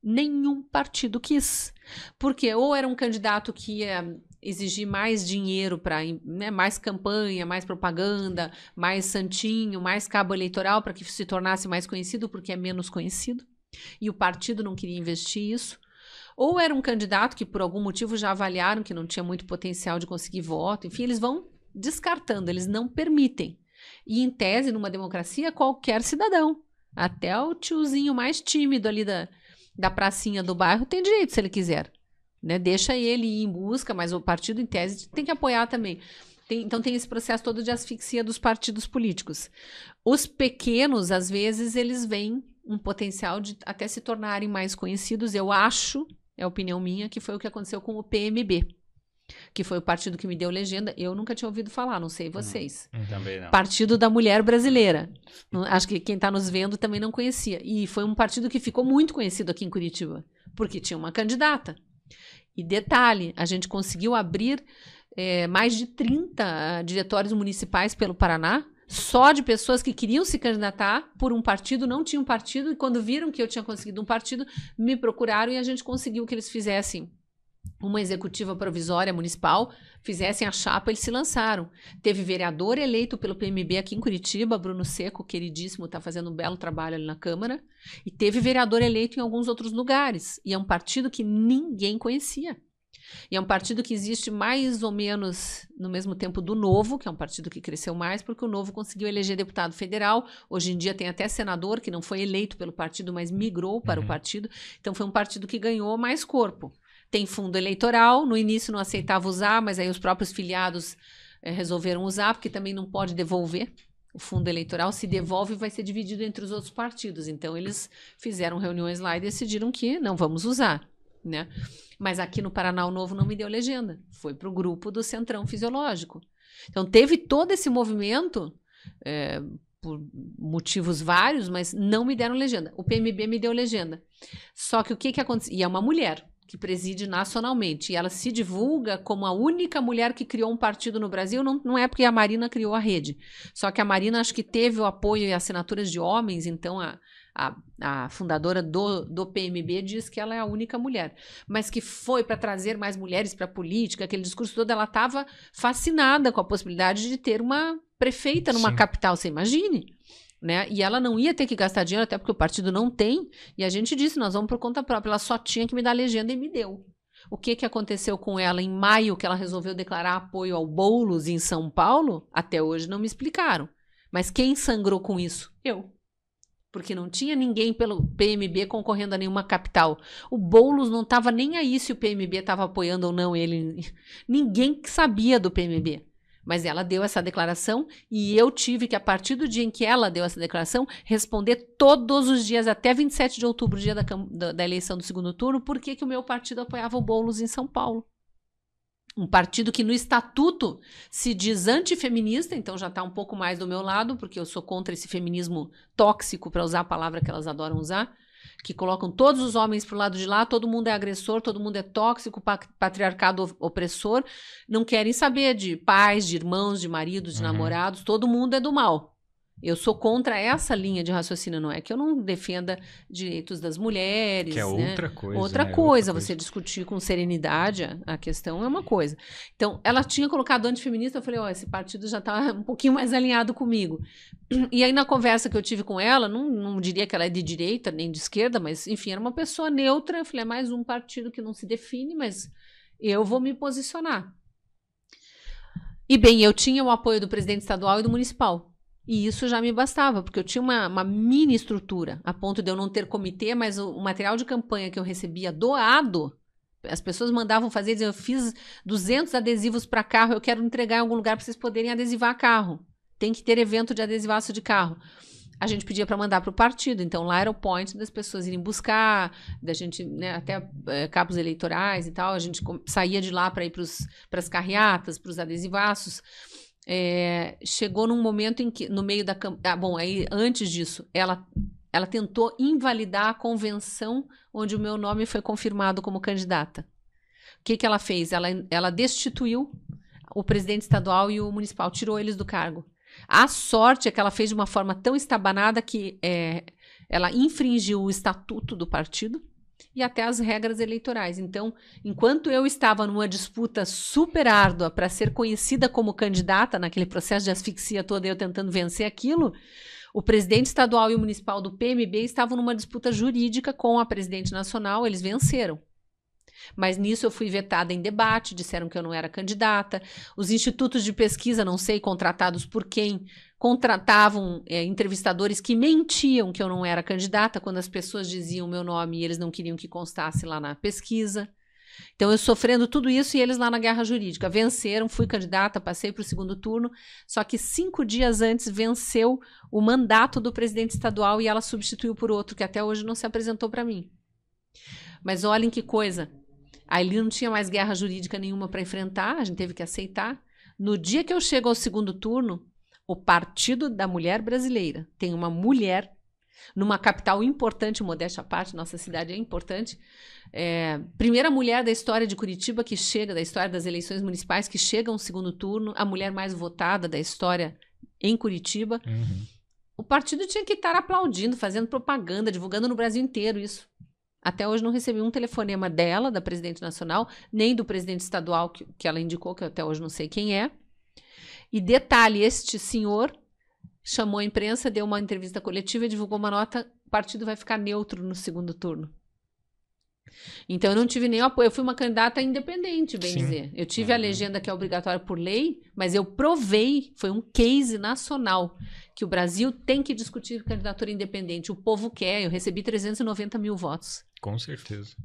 Nenhum partido quis. Porque ou era um candidato que ia exigir mais dinheiro para, né, mais campanha, mais propaganda, mais santinho, mais cabo eleitoral para que se tornasse mais conhecido, porque é menos conhecido. E o partido não queria investir isso. Ou era um candidato que por algum motivo já avaliaram que não tinha muito potencial de conseguir voto. Enfim, eles vão descartando, eles não permitem. E em tese, numa democracia, qualquer cidadão, até o tiozinho mais tímido ali da pracinha do bairro, tem direito se ele quiser, né? Deixa ele ir em busca, mas o partido, em tese, tem que apoiar também. Então tem esse processo todo de asfixia dos partidos políticos. Os pequenos, às vezes, eles veem um potencial de até se tornarem mais conhecidos. Eu acho, é opinião minha, que foi o que aconteceu com o PMB, que foi o partido que me deu legenda. Eu nunca tinha ouvido falar, não sei vocês. Também não. Partido da Mulher Brasileira. Acho que quem está nos vendo também não conhecia. E foi um partido que ficou muito conhecido aqui em Curitiba, porque tinha uma candidata. E detalhe, a gente conseguiu abrir mais de 30 diretórios municipais pelo Paraná, só de pessoas que queriam se candidatar por um partido, não tinham partido, e quando viram que eu tinha conseguido um partido, me procuraram e a gente conseguiu que eles fizessem uma executiva provisória municipal, fizessem a chapa, eles se lançaram. Teve vereador eleito pelo PMB aqui em Curitiba, Bruno Seco, queridíssimo, está fazendo um belo trabalho ali na Câmara, e teve vereador eleito em alguns outros lugares. E é um partido que ninguém conhecia. E é um partido que existe mais ou menos no mesmo tempo do Novo, que é um partido que cresceu mais, porque o Novo conseguiu eleger deputado federal. Hoje em dia tem até senador, que não foi eleito pelo partido, mas migrou para o partido. Então foi um partido que ganhou mais corpo. Tem fundo eleitoral, no início não aceitava usar, mas aí os próprios filiados resolveram usar, porque também não pode devolver. O fundo eleitoral, se devolve, vai ser dividido entre os outros partidos. Então eles fizeram reuniões lá e decidiram que não vamos usar, né? Mas aqui no Paraná o Novo não me deu legenda. Foi para o grupo do Centrão Fisiológico. Então teve todo esse movimento, por motivos vários, mas não me deram legenda. O PMB me deu legenda. Só que o que aconteceu? E é uma mulher que preside nacionalmente. E ela se divulga como a única mulher que criou um partido no Brasil. Não é porque a Marina criou a rede. Só que a Marina acho que teve o apoio e assinaturas de homens, então a fundadora do PMB diz que ela é a única mulher, mas que foi para trazer mais mulheres para a política, aquele discurso todo, ela estava fascinada com a possibilidade de ter uma prefeita numa capital, você imagine, né? E ela não ia ter que gastar dinheiro, até porque o partido não tem. E a gente disse, nós vamos por conta própria. Ela só tinha que me dar legenda e me deu. O que aconteceu com ela em maio, que ela resolveu declarar apoio ao Boulos em São Paulo? Até hoje não me explicaram. Mas quem sangrou com isso? Eu. Porque não tinha ninguém pelo PMB concorrendo a nenhuma capital. O Boulos não estava nem aí se o PMB estava apoiando ou não ele. Ninguém sabia do PMB. Mas ela deu essa declaração e eu tive que, a partir do dia em que ela deu essa declaração, responder todos os dias, até 27 de outubro, dia da eleição do segundo turno, por que o meu partido apoiava o Boulos em São Paulo. Um partido que no estatuto se diz antifeminista, então já está um pouco mais do meu lado, porque eu sou contra esse feminismo tóxico, para usar a palavra que elas adoram usar, que colocam todos os homens para o lado de lá, todo mundo é agressor, todo mundo é tóxico, patriarcado opressor, não querem saber de pais, de irmãos, de maridos, de namorados, todo mundo é do mal. Eu sou contra essa linha de raciocínio, não é que eu não defenda direitos das mulheres. Que é outra coisa. Outra coisa, você discutir com serenidade a questão é uma coisa. Então, ela tinha colocado antifeminista, eu falei, esse partido já está um pouquinho mais alinhado comigo. E aí, na conversa que eu tive com ela, não diria que ela é de direita nem de esquerda, mas, enfim, era uma pessoa neutra. Eu falei, é mais um partido que não se define, mas eu vou me posicionar. E, bem, eu tinha o apoio do presidente estadual e do municipal. E isso já me bastava, porque eu tinha uma mini estrutura, a ponto de eu não ter comitê, mas o material de campanha que eu recebia doado, as pessoas mandavam fazer, diziam, eu fiz 200 adesivos para carro, eu quero entregar em algum lugar para vocês poderem adesivar carro. Tem que ter evento de adesivaço de carro. A gente pedia para mandar para o partido, então lá era o point das pessoas irem buscar, da gente, né, até cabos eleitorais e tal, a gente saía de lá para ir para as carreatas, para os adesivaços. Chegou num momento em que, no meio da campanha, aí antes disso, ela tentou invalidar a convenção onde o meu nome foi confirmado como candidata. O que ela fez? Ela destituiu o presidente estadual e o municipal, tirou eles do cargo. A sorte é que ela fez de uma forma tão estabanada que ela infringiu o estatuto do partido e até as regras eleitorais. Então, enquanto eu estava numa disputa super árdua para ser conhecida como candidata, naquele processo de asfixia toda, eu tentando vencer aquilo, o presidente estadual e o municipal do PMB estavam numa disputa jurídica com a presidente nacional, eles venceram. Mas nisso eu fui vetada em debate, disseram que eu não era candidata. Os institutos de pesquisa, não sei, contratados por quem, contratavam entrevistadores que mentiam que eu não era candidata quando as pessoas diziam o meu nome e eles não queriam que constasse lá na pesquisa. Então eu sofrendo tudo isso e eles lá na guerra jurídica. Venceram, fui candidata, passei para o segundo turno, só que 5 dias antes venceu o mandato do presidente estadual e ela substituiu por outro, que até hoje não se apresentou para mim. Mas olhem que coisa. Ali não tinha mais guerra jurídica nenhuma para enfrentar, a gente teve que aceitar. No dia que eu chego ao segundo turno, o Partido da Mulher Brasileira tem uma mulher numa capital importante, modéstia à parte, nossa cidade é importante. Primeira mulher da história de Curitiba que chega, da história das eleições municipais, que chega ao segundo turno, a mulher mais votada da história em Curitiba. O partido tinha que estar aplaudindo, fazendo propaganda, divulgando no Brasil inteiro isso. Até hoje não recebi um telefonema dela, da presidente nacional, nem do presidente estadual que ela indicou, que eu até hoje não sei quem é. E detalhe, este senhor chamou a imprensa, deu uma entrevista coletiva e divulgou uma nota, o partido vai ficar neutro no segundo turno. Então eu não tive nem apoio, eu fui uma candidata independente, bem dizer. Eu tive a legenda que é obrigatória por lei, mas eu provei, foi um case nacional, que o Brasil tem que discutir candidatura independente. O povo quer, eu recebi 390 mil votos. Com certeza.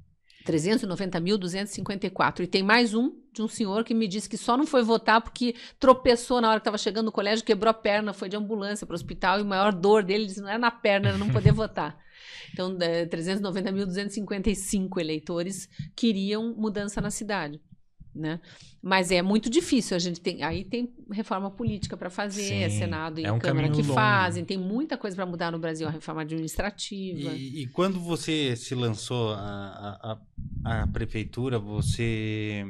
390.254. E tem mais de um senhor que me disse que só não foi votar porque tropeçou na hora que estava chegando no colégio, quebrou a perna, foi de ambulância para o hospital e a maior dor dele disse, não era na perna, era não poder votar. Então, 390.255 eleitores queriam mudança na cidade, né? Mas é muito difícil, aí tem reforma política para fazer, Sim, Senado e um Câmara que longo. Fazem, tem muita coisa para mudar no Brasil, a reforma administrativa. E quando você se lançou à prefeitura, você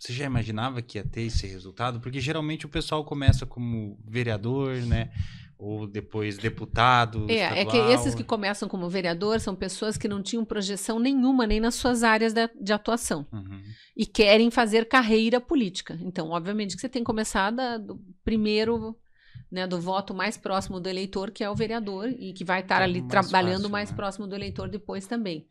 já imaginava que ia ter esse resultado? Porque geralmente o pessoal começa como vereador, né? Ou depois deputado estadual. É que esses que começam como vereador são pessoas que não tinham projeção nenhuma, nem nas suas áreas de atuação. E querem fazer carreira política. Então, obviamente, que você tem que começar do primeiro né, do voto mais próximo do eleitor, que é o vereador, e que vai estar ali trabalhando fácil, mais próximo do eleitor depois também.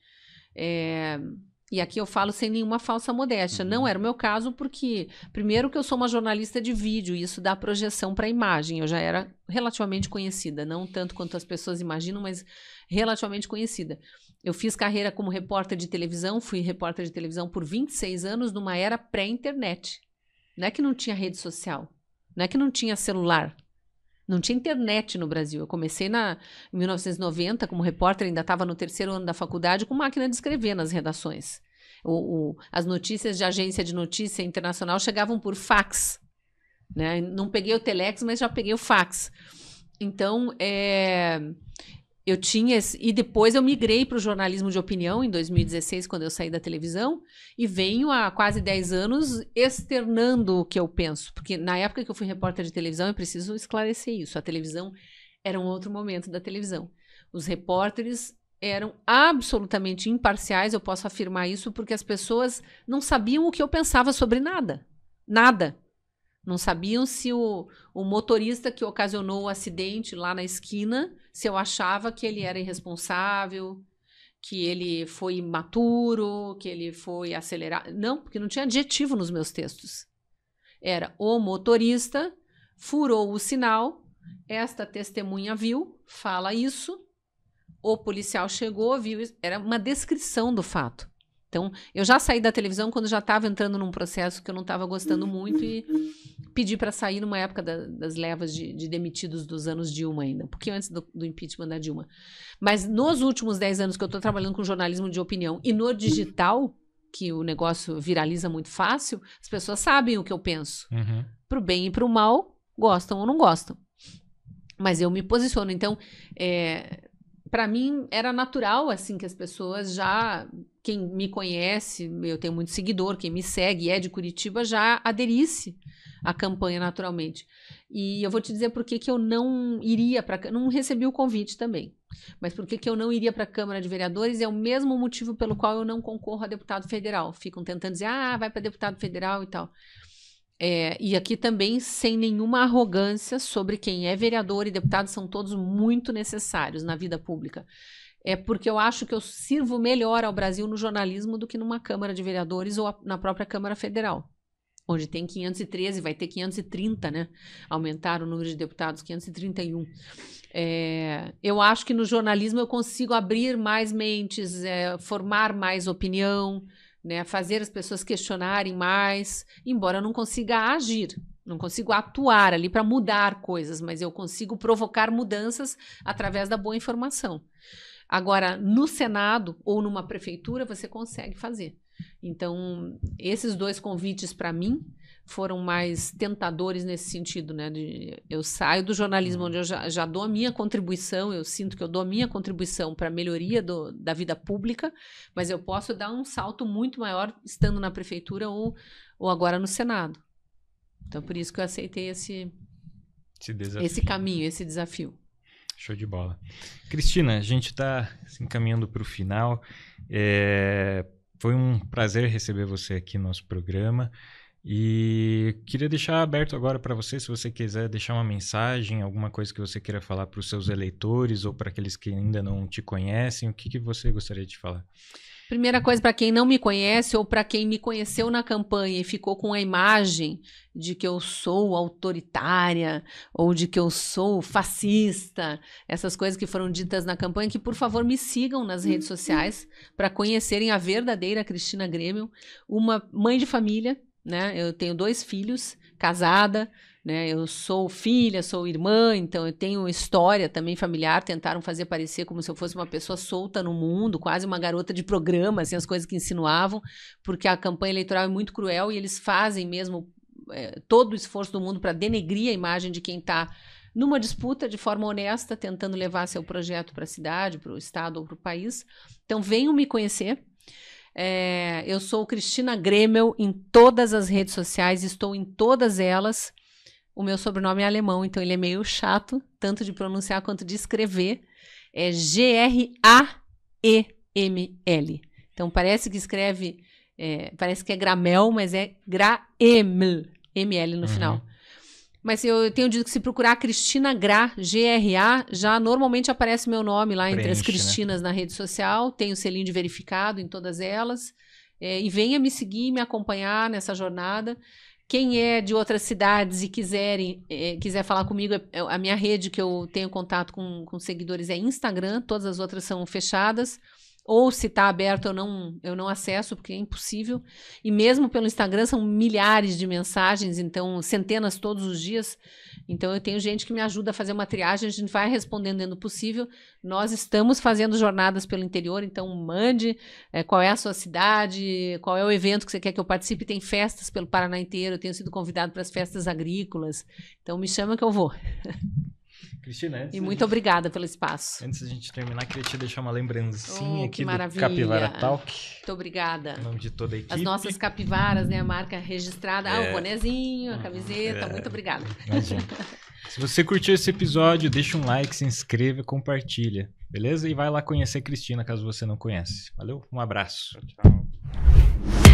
E aqui eu falo sem nenhuma falsa modéstia. Não era o meu caso porque, primeiro, que eu sou uma jornalista de vídeo e isso dá projeção para a imagem. Eu já era relativamente conhecida, não tanto quanto as pessoas imaginam, mas relativamente conhecida. Eu fiz carreira como repórter de televisão, fui repórter de televisão por 26 anos numa era pré-internet. Não é que não tinha rede social, não é que não tinha celular. Não tinha internet no Brasil. Eu comecei em 1990 como repórter, ainda estava no 3º ano da faculdade com máquina de escrever nas redações. As notícias de agência de notícia internacional chegavam por fax. Né? Não peguei o telex, mas já peguei o fax. Então, eu tinha... E depois eu migrei para o jornalismo de opinião em 2016, quando eu saí da televisão, e venho há quase 10 anos externando o que eu penso. Porque na época que eu fui repórter de televisão, eu preciso esclarecer isso. A televisão era um outro momento da televisão. Os repórteres eram absolutamente imparciais, eu posso afirmar isso, porque as pessoas não sabiam o que eu pensava sobre nada. Nada. Não sabiam se o motorista que ocasionou o acidente lá na esquina, se eu achava que ele era irresponsável, que ele foi imaturo, que ele foi acelerado. Não, porque não tinha adjetivo nos meus textos. Era o motorista furou o sinal, esta testemunha viu, fala isso, o policial chegou, viu isso. Era uma descrição do fato. Então, eu já saí da televisão quando já estava entrando num processo que eu não estava gostando muito e pedi para sair numa época das levas de demitidos dos anos Dilma ainda, um pouquinho antes do impeachment da Dilma. Mas nos últimos 10 anos que eu estou trabalhando com jornalismo de opinião e no digital, que o negócio viraliza muito fácil, as pessoas sabem o que eu penso. Pro bem e pro mal, gostam ou não gostam. Mas eu me posiciono. Então, para mim, era natural, assim, que as pessoas já... Quem me conhece, eu tenho muito seguidor, quem me segue é de Curitiba, já aderisse à campanha naturalmente. E eu vou te dizer por que eu não iria para... Não recebi o convite também. Mas por que eu não iria para a Câmara de Vereadores é o mesmo motivo pelo qual eu não concorro a deputado federal. Ficam tentando dizer, vai para deputado federal e tal. E aqui também sem nenhuma arrogância sobre quem é vereador e deputado, são todos muito necessários na vida pública. É porque eu acho que eu sirvo melhor ao Brasil no jornalismo do que numa Câmara de Vereadores ou na própria Câmara Federal, onde tem 513, vai ter 530, né? Aumentaram o número de deputados, 531. Eu acho que no jornalismo eu consigo abrir mais mentes, formar mais opinião, né? Fazer as pessoas questionarem mais, embora eu não consiga agir, não consigo atuar ali para mudar coisas, mas eu consigo provocar mudanças através da boa informação. Agora, no Senado ou numa prefeitura, você consegue fazer. Então, esses 2 convites para mim foram mais tentadores nesse sentido, né? Eu saio do jornalismo onde eu já dou a minha contribuição, eu sinto que eu dou a minha contribuição para a melhoria da vida pública, mas eu posso dar um salto muito maior estando na prefeitura ou agora no Senado. Então, por isso que eu aceitei esse caminho, esse desafio. Show de bola. Cristina, a gente está se encaminhando para o final. Foi um prazer receber você aqui no nosso programa. E queria deixar aberto agora para você, se você quiser deixar uma mensagem, alguma coisa que você queira falar para os seus eleitores ou para aqueles que ainda não te conhecem, o que você gostaria de falar? Primeira coisa, para quem não me conhece ou para quem me conheceu na campanha e ficou com a imagem de que eu sou autoritária ou de que eu sou fascista, essas coisas que foram ditas na campanha, que por favor me sigam nas redes sociais para conhecerem a verdadeira Cristina Grêmio, uma mãe de família, né? Eu tenho 2 filhos, casada, né? Eu sou filha, sou irmã, então eu tenho história também familiar. Tentaram fazer parecer como se eu fosse uma pessoa solta no mundo, quase uma garota de programa, assim, as coisas que insinuavam, porque a campanha eleitoral é muito cruel e eles fazem mesmo todo o esforço do mundo para denegrir a imagem de quem está numa disputa de forma honesta, tentando levar seu projeto para a cidade, para o estado ou para o país. Então venham me conhecer. Eu sou Cristina Grêmio em todas as redes sociais, estou em todas elas. O meu sobrenome é alemão, então ele é meio chato, tanto de pronunciar quanto de escrever. É Greml. Então parece que escreve, parece que é Gramel, mas é Graeml, ML no final. Mas eu tenho dito que se procurar Cristina Gra, G-R-A, já normalmente aparece meu nome lá entre as Cristinas, né? Na rede social. Tenho o selinho de verificado em todas elas. E venha me seguir, me acompanhar nessa jornada. Quem é de outras cidades e quiser falar comigo, a minha rede que eu tenho contato com seguidores é Instagram, todas as outras são fechadas. Ou se está aberto, eu não acesso, porque é impossível. E mesmo pelo Instagram são milhares de mensagens, então centenas todos os dias. Então eu tenho gente que me ajuda a fazer uma triagem, a gente vai respondendo dentro do possível. Nós estamos fazendo jornadas pelo interior, então mande qual é a sua cidade, qual é o evento que você quer que eu participe. Tem festas pelo Paraná inteiro, eu tenho sido convidado para as festas agrícolas. Então me chama que eu vou. Cristina, e muito obrigada pelo espaço. Antes da gente terminar, queria te deixar uma lembrancinha aqui do maravilha. Capivara Talk. Muito obrigada. Em nome de toda a equipe. As nossas capivaras, né? A marca registrada. O bonezinho, a camiseta. Muito obrigada. Imagina. Se você curtiu esse episódio, deixa um like, se inscreva, compartilha. Beleza? E vai lá conhecer a Cristina, caso você não conhece. Valeu? Um abraço. Tchau.